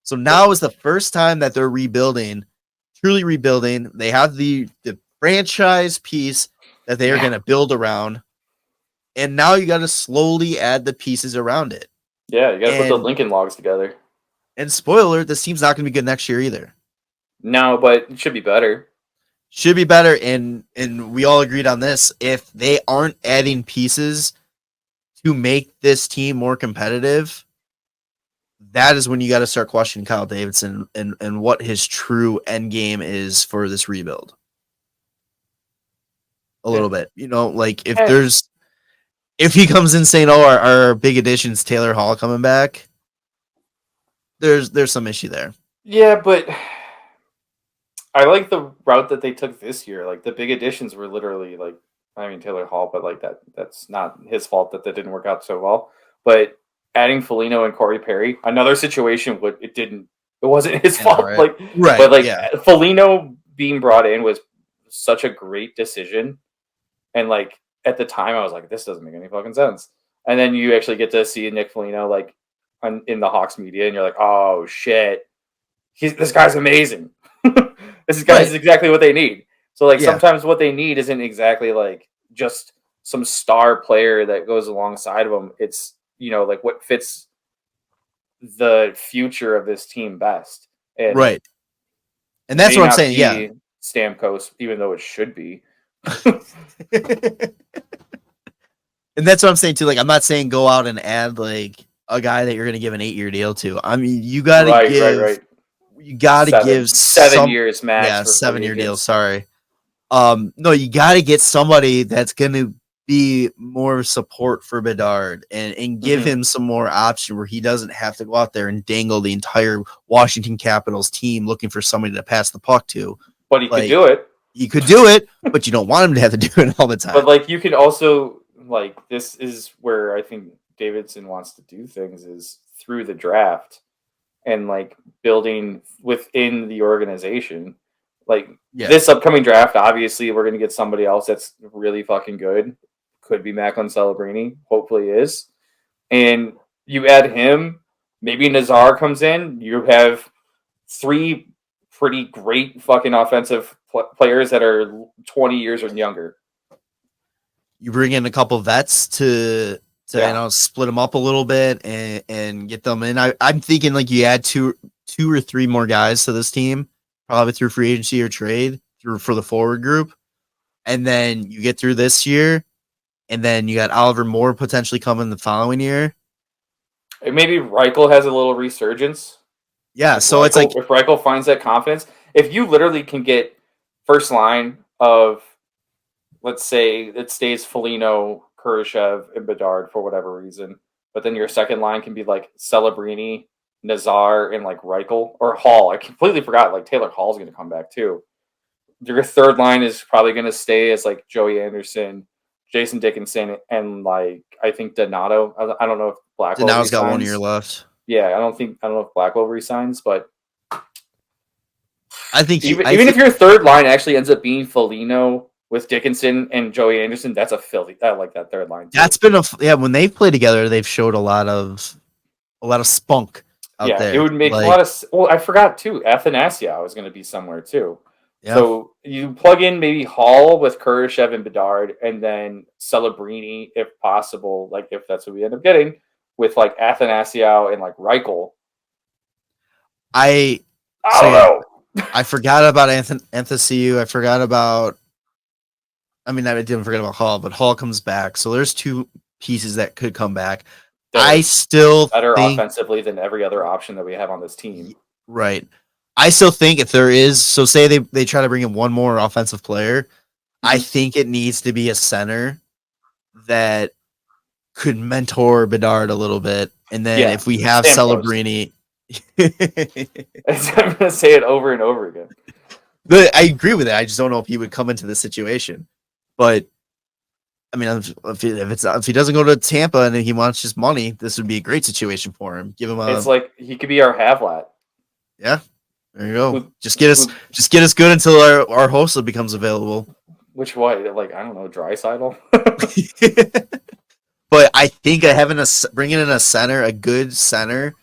So now is the first time that they're truly rebuilding. They have the franchise piece that they are going to build around. And now you got to slowly add the pieces around it. Yeah, you got to put the Lincoln logs together. And spoiler, this team's not going to be good next year either. No, but it should be better. Should be better, and we all agreed on this. If they aren't adding pieces to make this team more competitive, that is when you got to start questioning Kyle Davidson and what his true end game is for this rebuild. A little bit, like if he comes in saying, "Oh, our big additions, Taylor Hall coming back," there's some issue there. Yeah, but I like the route that they took this year. Like the big additions were literally like, I mean Taylor Hall, but like that's not his fault that didn't work out so well. But adding Foligno and Corey Perry, another situation it wasn't his fault. Right. But Foligno being brought in was such a great decision. And like at the time I was like, this doesn't make any fucking sense. And then you actually get to see Nick Foligno like in the Hawks media, and you're like, oh shit, this guy's amazing. This guy is exactly what they need. So like sometimes what they need isn't exactly like just some star player that goes alongside of them. It's like what fits the future of this team best. And right. And that's what I'm saying. Yeah. Stamkos, even though it should be. And that's what I'm saying too. Like, I'm not saying go out and add like a guy that you're going to give an 8-year deal to. I mean, you got to give 7 years max. Yeah, 7-year deal. Sorry. No, you got to get somebody that's going to be more support for Bedard and give him some more option where he doesn't have to go out there and dangle the entire Washington Capitals team looking for somebody to pass the puck to. But he could do it. You could do it, but you don't want him to have to do it all the time. But like you can also like this is where I think Davidson wants to do things is through the draft and like building within the organization. Like this upcoming draft, obviously we're going to get somebody else that's really fucking good. Could be Macklin Celebrini, hopefully is. And you add him, maybe Nazar comes in, you have 3 pretty great fucking offensive players that are 20 years or younger. You bring in a couple vets to to split them up a little bit and get them in. I'm thinking like you add two or three more guys to this team, probably through free agency or trade for the forward group, and then you get through this year, and then you got Oliver Moore potentially coming the following year. Maybe Reichel has a little resurgence. Yeah, so it's like if Reichel finds that confidence, if you literally can get first line of, let's say it stays Foligno, Kurashev, and Bedard for whatever reason, but then your second line can be like Celebrini, Nazar, and like Reichel or Hall. I completely forgot like Taylor Hall's going to come back too. Your third line is probably going to stay as like Joey Anderson, Jason Dickinson, and like I think Donato. I don't know if Blackwell. Donato's got 1 year left. Yeah, I don't know if Blackwell resigns, but I think even if your third line actually ends up being Foligno with Dickinson and Joey Anderson, that's a filthy. I like that third line too. That's been when they've played together, they've showed a lot of spunk out there. It would make a lot of. Well, I forgot too. Athanasiou is going to be somewhere too. Yeah. So you plug in maybe Hall with Kurashev and Bedard, and then Celebrini if possible, like if that's what we end up getting, with like Athanasiou and like Reichel. I don't know. I forgot about Athanasiou. I forgot about. I mean, I didn't forget about Hall, but Hall comes back, so there's two pieces that could come back. I still better offensively than every other option that we have on this team. Right. I still think if there is, so say they try to bring in one more offensive player, I think it needs to be a center that could mentor Bedard a little bit. And then if we have Celebrini. I'm going to say it over and over again. But I agree with it. I just don't know if he would come into this situation. But, I mean, if he doesn't go to Tampa and he wants just money, this would be a great situation for him. Give him It's like he could be our Havlat. Yeah. There you go. Just get us good until our Hossa becomes available. Which way? Like, I don't know, Draisaitl? But I think bringing in a good center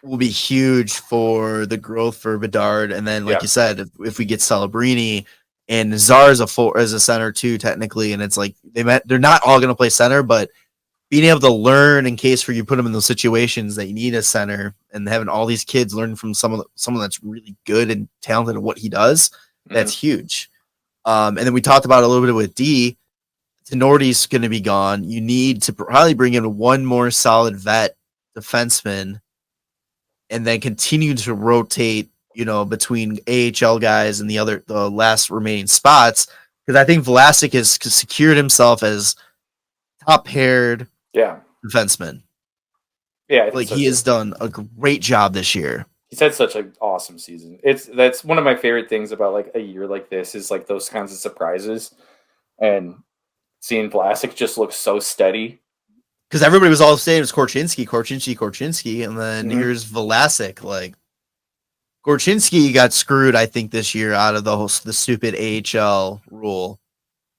will be huge for the growth for Bedard. And then, like you said, if we get Celebrini and Nazar as a center too, technically, and it's like they're not all going to play center, but being able to learn in case you put them in those situations that you need a center, and having all these kids learn from someone that's really good and talented at what he does, that's huge. And then we talked about a little bit with D. Tenorti's going to be gone. You need to probably bring in one more solid vet defenseman, and then continue to rotate, between AHL guys and the last remaining spots. Because I think Vlasic has secured himself as top paired defenseman. Yeah, like he has done a great job this year. He's had such an awesome season. That's one of my favorite things about like a year like this is like those kinds of surprises, and seeing Vlasic just look so steady. Because everybody was all saying it was Korchinski, and then here's Vlasic. Like Korchinski got screwed, I think, this year out of the stupid AHL rule.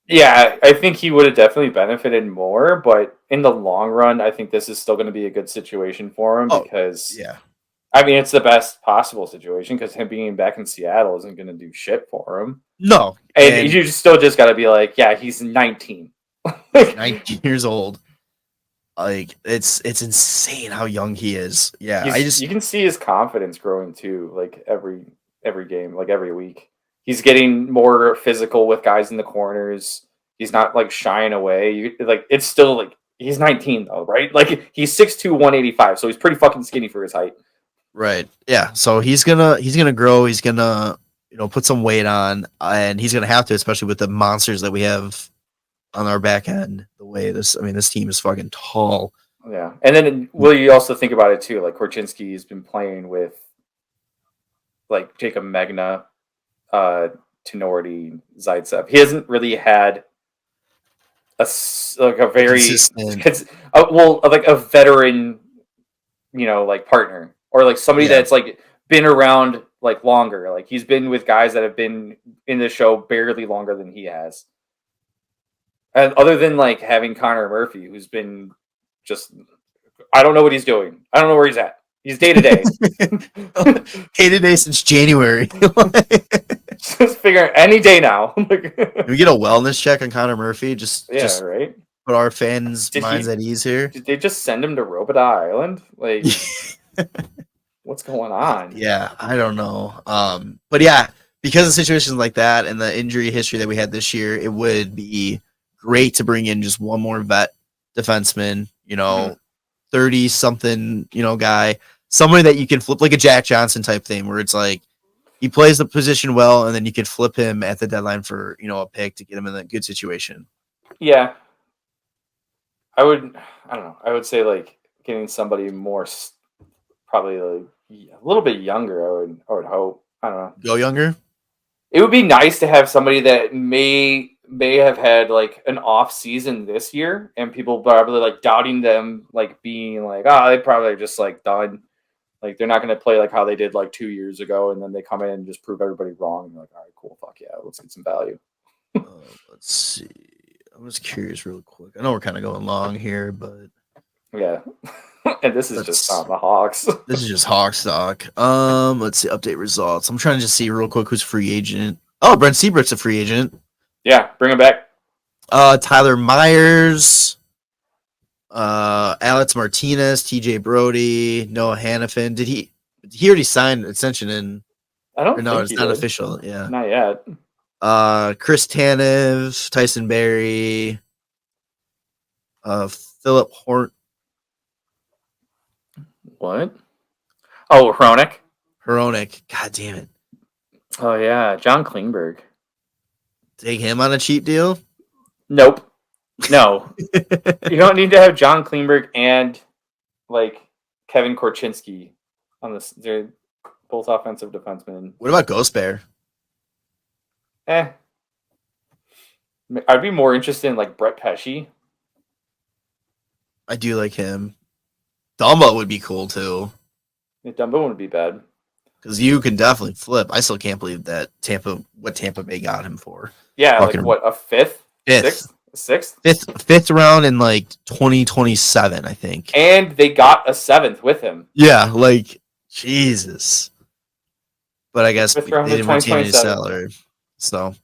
Yeah, I think he would have definitely benefited more, but in the long run, I think this is still going to be a good situation for him because, I mean, it's the best possible situation because him being back in Seattle isn't going to do shit for him. No. And you still just got to be like, yeah, he's 19. 19 years old. Like, it's insane how young he is. Yeah, you can see his confidence growing too, like every game, like every week. He's getting more physical with guys in the corners. He's not like shying away. It's still like he's 19 though, right? Like he's 6'2", 185, so he's pretty fucking skinny for his height. Right. Yeah. So he's gonna grow. He's gonna put some weight on, and he's gonna have to, especially with the monsters that we have on our back end. The way this team is fucking tall. Yeah, and then you also think about it too? Like Korchinski has been playing with like Jacob Megna, Tenorti, Zaitsev. He hasn't really had a very a veteran, like partner or like somebody that's like been around like longer. Like he's been with guys that have been in the show barely longer than he has. And other than like having Connor Murphy, who's been just, I don't know what he's doing. I don't know where he's at. He's day to day. Day to day since January. Just figure any day now. Can we get a wellness check on Connor Murphy? Just right. put our fans' minds at ease here. Did they just send him to Robida Island? Like, what's going on? Yeah, I don't know. But yeah, because of situations like that and the injury history that we had this year, it would be great to bring in just one more vet defenseman, 30-something, guy, somebody that you can flip, like a Jack Johnson type thing, where it's like he plays the position well, and then you can flip him at the deadline for, a pick to get him in a good situation. Yeah. I don't know. I would say like getting somebody more, probably like a little bit younger. I would hope. I don't know. Go younger. It would be nice to have somebody that may have had like an off season this year, and people probably like doubting them, like being like, oh, they probably just like done. Like they're not going to play like how they did like 2 years ago, and then they come in and just prove everybody wrong. And you're like, all right, cool, fuck yeah, let's get some value. Let's see. I'm just curious, real quick. I know we're kind of going long here, but yeah, and this is just on the Hawks. This is just Hawks talk. Let's see, update results. I'm trying to just see real quick who's free agent. Oh, Brent Seabrook's a free agent. Yeah, bring him back. Tyler Myers, Alex Martinez, TJ Brody, Noah Hannafin. Did he already sign an extension in? I don't think it's not official. Yeah. Not yet. Chris Tanev, Tyson Berry, Philip Hort. What? Oh, Hronik. God damn it. Oh yeah, John Klingberg. Take him on a cheap deal? Nope. No. You don't need to have John Klingberg and like Kevin Korchinski on this. They're both offensive defensemen. What about Ghost Bear? I'd be more interested in like Brett Pesce. I do like him. Dumba would be cool too. Yeah, Dumbo wouldn't be bad. Because you can definitely flip. I still can't believe that Tampa Bay got him for. Yeah, like what, a fifth? Sixth? Fifth round in like 2027, I think. And they got a seventh with him. Yeah, like Jesus. But I guess they didn't retain his salary. So,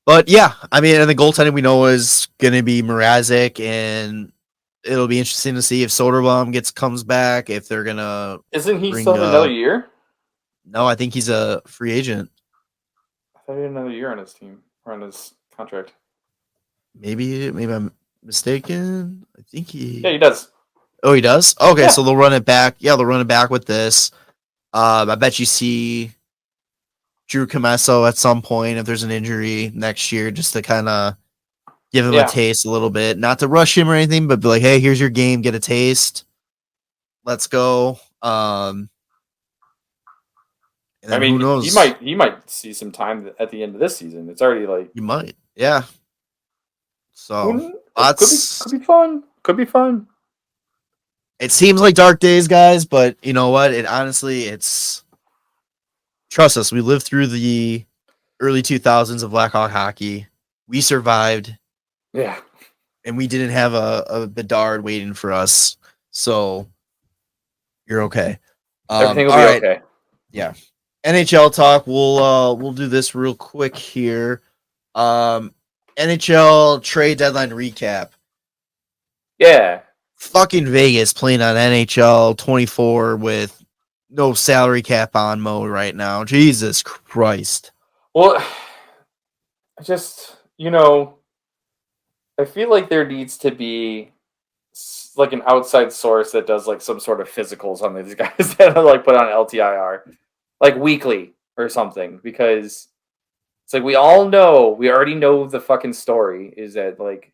but yeah, I mean, and the goaltending we know is going to be Mrazek, and it'll be interesting to see if Soderblom comes back, if they're going to. Isn't he still another year? No, I think he's a free agent. I thought he had another year on his team or on his contract. Maybe I'm mistaken. I think he. Yeah, he does. Oh, he does? Okay, yeah. So they'll run it back. Yeah, they'll run it back with this. I bet you see Drew Comesso at some point if there's an injury next year, just to kind of give him a taste a little bit. Not to rush him or anything, but be like, hey, here's your game. Get a taste. Let's go. I mean, who knows? He might see some time at the end of this season. It's already like you might, yeah. So could be fun. Could be fun. It seems like dark days, guys, but you know what? Trust us. We lived through the early 2000s of Blackhawk hockey. We survived. Yeah, and we didn't have a Bedard waiting for us, so you're okay. Everything will be okay. Yeah. NHL talk. We'll do this real quick here. NHL trade deadline recap. Yeah. Fucking Vegas playing on NHL 24 with no salary cap on mode right now. Jesus Christ. Well, I feel like there needs to be like an outside source that does like some sort of physicals on these guys that are like put on LTIR. Like weekly or something, because it's like we already know the fucking story is that like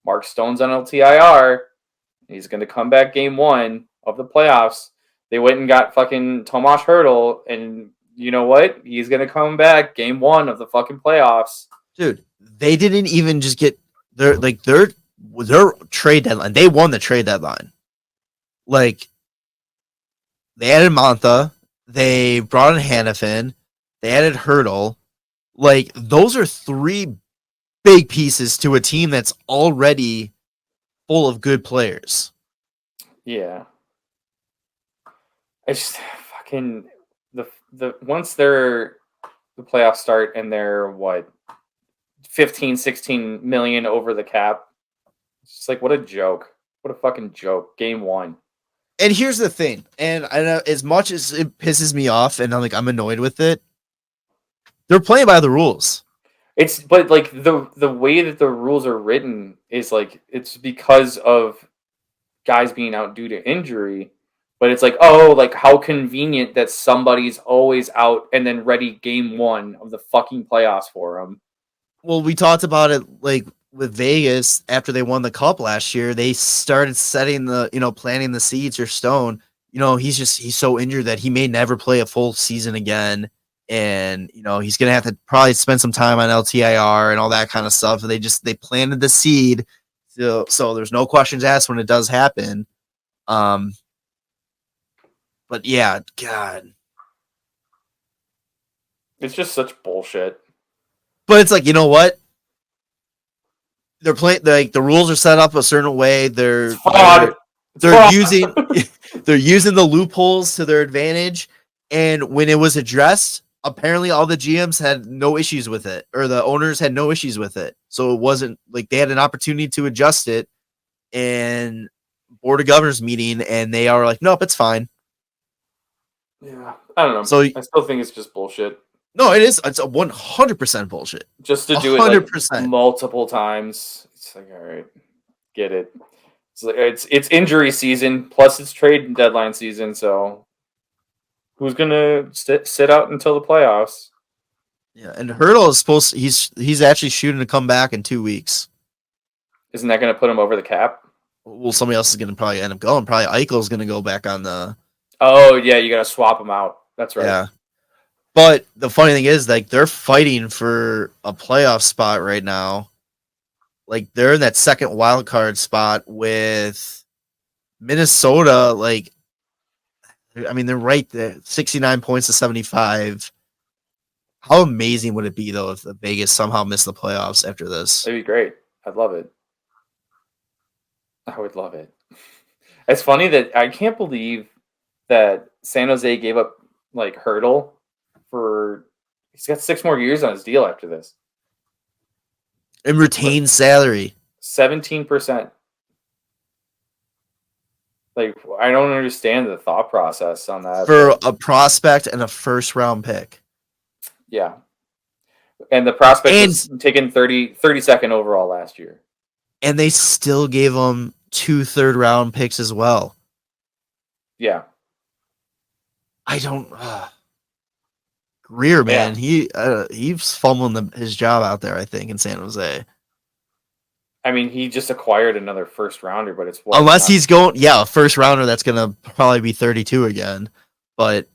Mark Stone's on LTIR. He's going to come back game 1 of the playoffs. They went and got fucking Tomas Hertl, and you know what? He's going to come back game 1 of the fucking playoffs. Dude, they didn't even just get their trade deadline. They won the trade deadline. Like, they added Mantha. They brought in Hannafin. They added Hertl. Like, those are 3 big pieces to a team that's already full of good players. Yeah. It's fucking the once the playoffs start and they're 15, 16 million over the cap. It's just like, what a joke. What a fucking joke. Game 1. And here's the thing, and I know as much as it pisses me off, and I'm annoyed with it, they're playing by the rules. But like the way that the rules are written is like it's because of guys being out due to injury. But it's like, oh, like how convenient that somebody's always out and then ready game 1 of the fucking playoffs for them. Well, we talked about it like with Vegas after they won the cup last year. They started setting planting the seeds or stone. He's so injured that he may never play a full season again. And, he's going to have to probably spend some time on LTIR and all that kind of stuff. So they planted the seed. So there's no questions asked when it does happen. But yeah, God. It's just such bullshit. But it's like, you know what? They're playing like the rules are set up a certain way. They're using the loopholes to their advantage. And when it was addressed, apparently all the GMs had no issues with it, or the owners had no issues with it. So it wasn't like they had an opportunity to adjust it, and Board of Governors meeting, and they are like, nope, it's fine. Yeah, I don't know. So I still think it's just bullshit. No, it is. It's a 100% bullshit. Just to do 100%. It like multiple times. It's like, all right, get it. It's injury season, plus it's trade deadline season, so who's gonna sit out until the playoffs? Yeah, and Hurdle is he's actually shooting to come back in 2 weeks. Isn't that gonna put him over the cap? Well, somebody else is gonna probably end up going. Probably Eichel's gonna go back on the. Oh yeah, you gotta swap him out. That's right. Yeah, but the funny thing is, like, they're fighting for a playoff spot right now. Like, they're in that second wild card spot with Minnesota. Like, I mean, they're right there, 69 points to 75. How amazing would it be, though, if the Vegas somehow missed the playoffs after this? It'd be great. I'd love it. I would love it. It's funny that I can't believe that San Jose gave up, like, Hurdle for... He's got 6 more years on his deal after this. And retained salary. 17%. Like, I don't understand the thought process on that. For a prospect and a first-round pick. Yeah. And the prospect was taken 32nd overall last year. And they still gave him 2 third-round picks as well. Yeah. I don't... Greer, man, yeah. He's fumbling his job out there, I think, in San Jose. I mean, he just acquired another first rounder, but it's unless he's going, a first rounder that's gonna probably be 32 again. But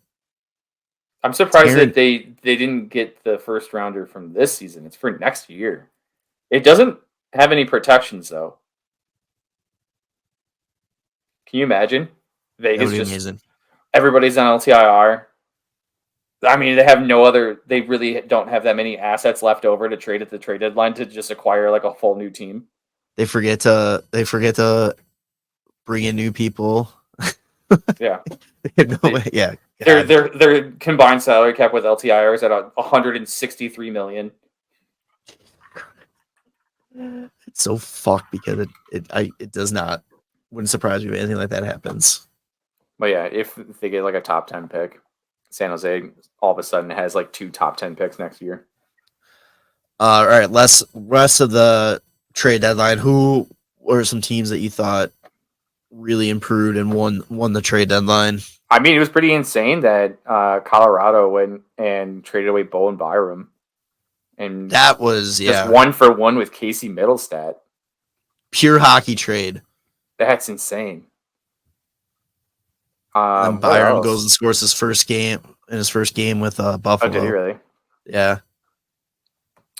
I'm surprised that they didn't get the first rounder from this season. It's for next year. It doesn't have any protections though. Can you imagine? Vegas just amazing. Everybody's on LTIR. I mean, they really don't have that many assets left over to trade at the trade deadline to just acquire like a full new team. They forget to bring in new people. Yeah. Yeah. Their combined salary cap with LTIR is at $163 million. It's so fucked because it does not wouldn't surprise me if anything like that happens. But yeah, if they get like a top 10 pick, San Jose all of a sudden has like 2 top 10 picks next year. All right, rest of the trade deadline. Who were some teams that you thought really improved and won the trade deadline? I mean, it was pretty insane that Colorado went and traded away Bo and Byram, and that was just 1-for-1 with Casey Middlestat. Pure hockey trade. That's insane. And Byram goes and scores his first game with Buffalo. Oh, did he really? Yeah.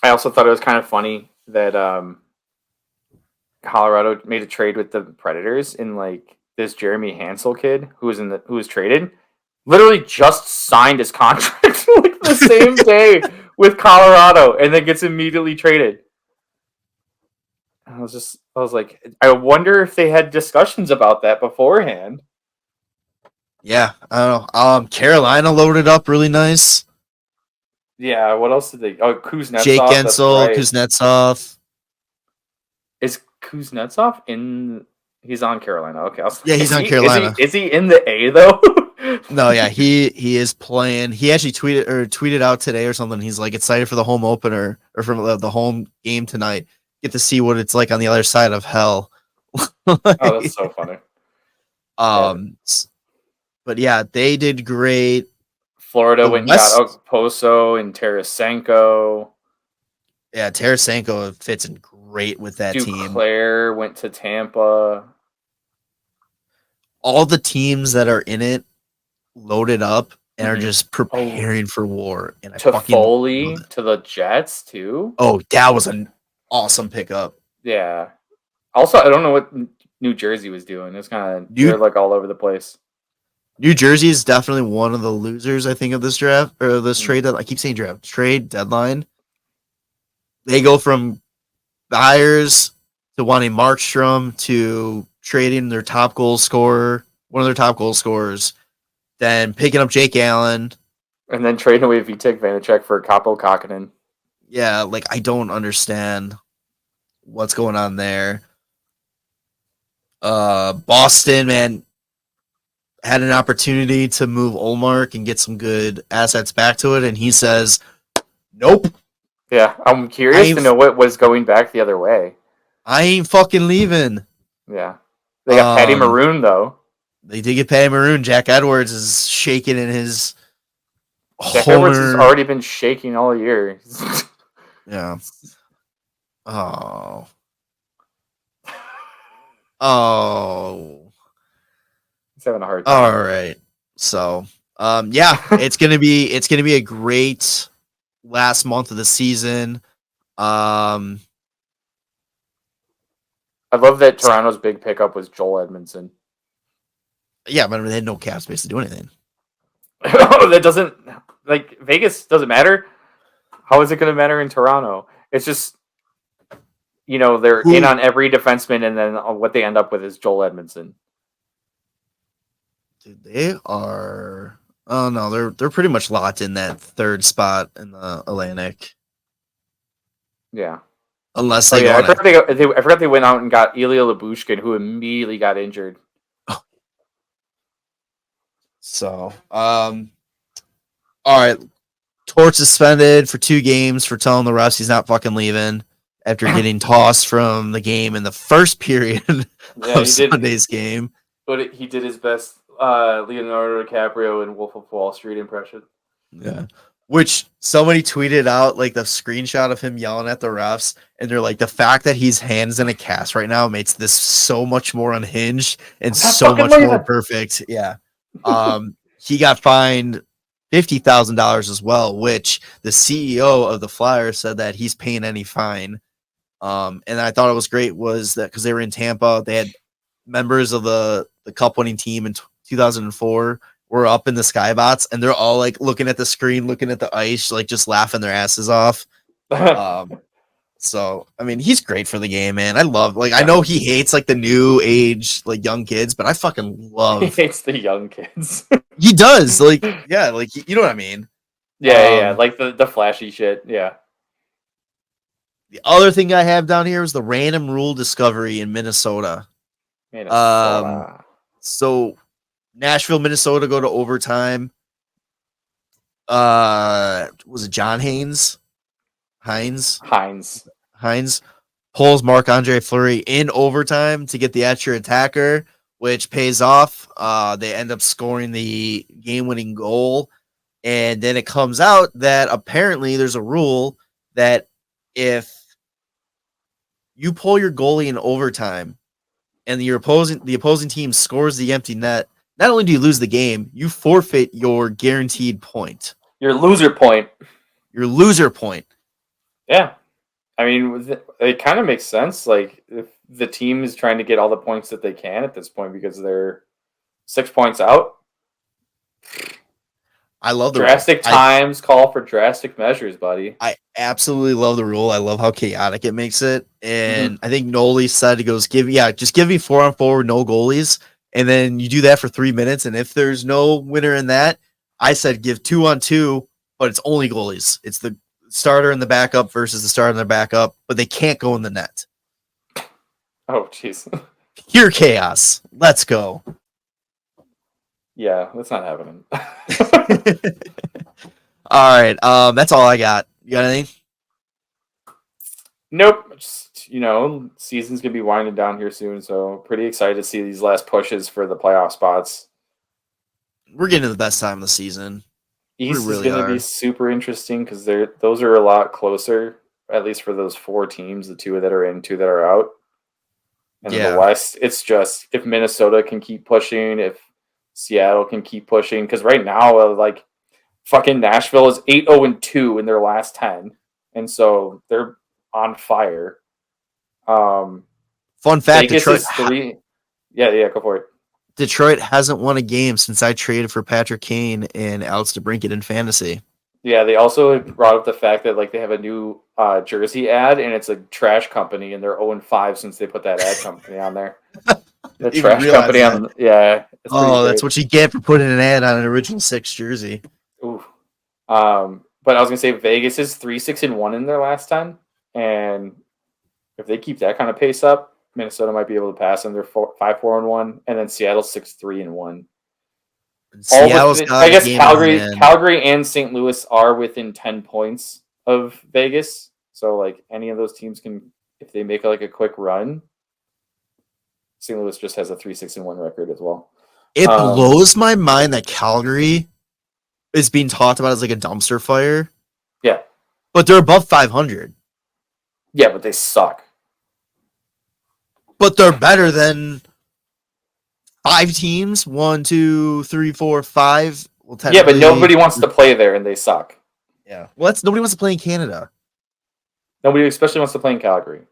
I also thought it was kind of funny that Colorado made a trade with the Predators, and like this Jeremy Hansel kid who was traded, literally just signed his contract like the same day with Colorado, and then gets immediately traded. I was like, I wonder if they had discussions about that beforehand. Yeah, I don't know. Carolina loaded up really nice. Yeah, what else did they? Oh, Kuznetsov. Jake Gensel, right. Kuznetsov. Kuznetsov he's on Carolina. Okay. Yeah, he's on Carolina. Is he in the A though? No, yeah, he is playing. He actually tweeted out today or something. He's like excited for the home opener or from the home game tonight. Get to see what it's like on the other side of hell. Oh, that's so funny. But yeah, they did great. Florida went and got Okposo and Tarasenko. Yeah, Tarasenko fits in great with that team. Duclair went to Tampa. All the teams that are in it loaded up and are just preparing for war. And Toffoli to the Jets too. Oh, that was an awesome pickup. Yeah. Also, I don't know what New Jersey was doing. It's kind of they're like all over the place. New Jersey is definitely one of the losers, I think, of this draft or this trade. I keep saying draft, trade deadline. They go from buyers to wanting Markstrom to trading their top goal scorer, one of their top goal scorers, then picking up Jake Allen, and then trading away Vitek Vanacek for Kaapo Kakkonen. Yeah, like I don't understand what's going on there. Boston, man, had an opportunity to move Olmark and get some good assets back to it, and he says, nope. Yeah, I'm curious to know what was going back the other way. I ain't fucking leaving. Yeah. They got Patty Maroon, though. They did get Patty Maroon. Jack Edwards is shaking in his Jack Edwards has already been shaking all year. Yeah. Oh. He's having a hard time. All right. So, yeah, it's gonna be a great last month of the season. I love that Toronto's big pickup was Joel Edmondson. Yeah, but they had no cap space to do anything. That doesn't Vegas doesn't matter. How is it going to matter in Toronto? It's just they're in on every defenseman, and then what they end up with is Joel Edmondson. Dude, they are. Oh no, they're pretty much locked in that third spot in the Atlantic. Yeah. Unless they I forgot they went out and got Ilya Lyubushkin, who immediately got injured. So, all right. Torts suspended for 2 games for telling the refs he's not fucking leaving after getting tossed from the game in the first period of Sunday's game. But he did his best Leonardo DiCaprio and Wolf of Wall Street impression. Yeah. Which somebody tweeted out like the screenshot of him yelling at the refs, and they're like, the fact that he's hands in a cast right now makes this so much more unhinged and so much more perfect. Yeah. He got fined $50,000 as well, which the CEO of the Flyers said that he's paying any fine. And I thought it was great was that because they were in Tampa, they had members of the cup winning team in 2004 were up in the skybots, and they're all like looking at the screen, looking at the ice, like just laughing their asses off. So, I mean, he's great for the game, man. I love, I know he hates like the new age, like young kids, but I fucking love. He hates the young kids. He does, yeah, you know what I mean. Yeah, like the flashy shit. Yeah. The other thing I have down here is the random rule discovery in Minnesota. So Nashville, Minnesota go to overtime. Was it John Hines pulls Marc-Andre Fleury in overtime to get the extra attacker, which pays off. They end up scoring the game-winning goal, and then it comes out that apparently there's a rule that if you pull your goalie in overtime and the opposing team scores the empty net, not only do you lose the game, you forfeit your guaranteed point. Your loser point. Yeah. I mean, it kind of makes sense. Like, if the team is trying to get all the points that they can at this point because they're 6 points out. I love the drastic times call for drastic measures, buddy. I absolutely love the rule. I love how chaotic it makes it. And I think Nolly said, he goes, just give me 4-on-4, no goalies. And then you do that for 3 minutes. And if there's no winner in that, I said give 2-on-2, but it's only goalies. It's the starter and the backup versus the starter and the backup, but they can't go in the net. Oh, jeez. Pure chaos. Let's go. Yeah, that's not happening. All right. That's all I got. You got anything? Nope. Just, season's going to be winding down here soon, so pretty excited to see these last pushes for the playoff spots. We're getting to the best time of the season. East is going to be super interesting because those are a lot closer, at least for those 4 teams, the 2 that are in, 2 that are out. And in the West, it's just if Minnesota can keep pushing, if Seattle can keep pushing, because right now, fucking Nashville is 8-0-2 in their last 10, and so they're on fire. Fun fact: Vegas Detroit is 3. Yeah, go for it. Detroit hasn't won a game since I traded for Patrick Kane and Alex DeBrincat in fantasy. Yeah, they also brought up the fact that they have a new jersey ad, and it's a trash company, and they're 0-5 since they put that ad company on there. The trash company that. Yeah. That's what you get for putting an ad on an original 6 jersey. Ooh. But I was gonna say Vegas is 3-6-1 in their last 10, and if they keep that kind of pace up, Minnesota might be able to pass them. They're 5-4-1, and then Seattle's 6-3-1. I guess Calgary and St. Louis are within 10 points of Vegas, so any of those teams can, if they make a quick run. St. Louis just has a 3-6-1 record as well. It blows my mind that Calgary is being talked about as a dumpster fire. Yeah. But they're above 500. Yeah, but they suck. But they're better than 5 teams. 1, 2, 3, 4, 5. Well, yeah, but nobody wants to play there, and they suck. Yeah. Well, nobody wants to play in Canada. Nobody especially wants to play in Calgary.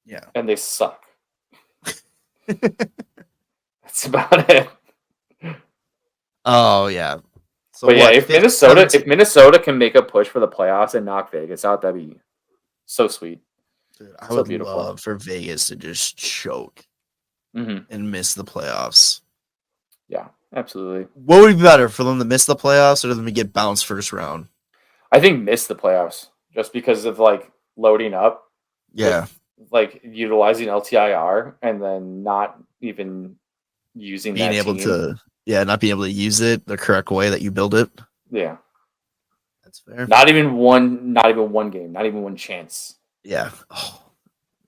Yeah. And they suck. That's about it. Oh, yeah. So but if Minnesota can make a push for the playoffs and knock Vegas out, that'd be so sweet. Dude, I would love for Vegas to just choke and miss the playoffs. Yeah, absolutely. What would be better, for them to miss the playoffs or for them to get bounced first round? I think miss the playoffs just because of loading up. Yeah. With, utilizing LTIR and then not even using not being able to use it the correct way that you build it. Yeah. That's fair. Not even one game, not even one chance. Yeah. Oh,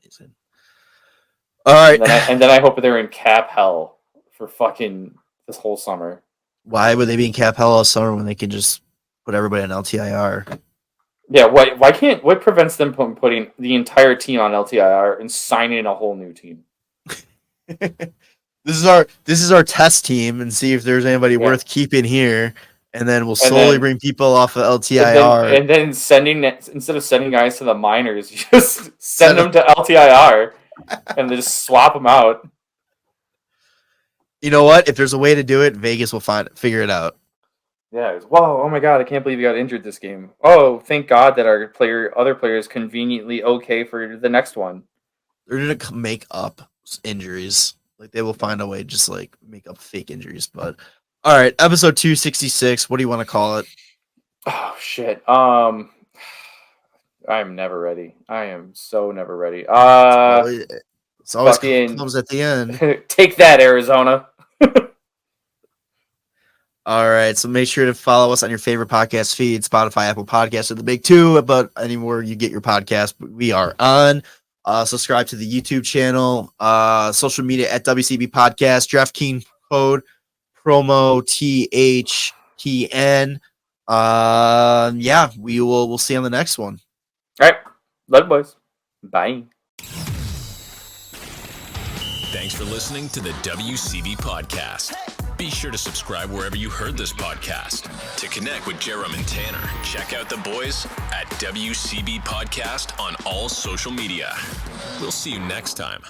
amazing. All right. And then I hope they're in cap hell for fucking this whole summer. Why would they be in cap hell all summer when they can just put everybody on LTIR? Yeah, what prevents them from putting the entire team on LTIR and signing a whole new team? This is our test team and see if there's anybody worth keeping here, and then we'll slowly bring people off of LTIR. And then instead of sending guys to the minors, you just send them to LTIR and then just swap them out. You know what? If there's a way to do it, Vegas will figure it out. Yeah, whoa, oh my god, I can't believe you got injured this game. Oh, thank God that our other players conveniently okay for the next one. They're going to make up injuries. They will find a way to just make up fake injuries. But all right, episode 266. What do you want to call it? Oh shit. I am never ready. I am so never ready. It's always comes at the end. Take that, Arizona. All right, so make sure to follow us on your favorite podcast feed, Spotify, Apple Podcasts are the big 2, but anywhere you get your podcast, we are on. Subscribe to the YouTube channel, social media at WCB Podcast, DraftKings code promo THTN. We'll see you on the next one. All right, love boys. Bye. Thanks for listening to the WCB Podcast. Be sure to subscribe wherever you heard this podcast. To connect with Jarom and Tanner, check out the boys at WCB Podcast on all social media. We'll see you next time.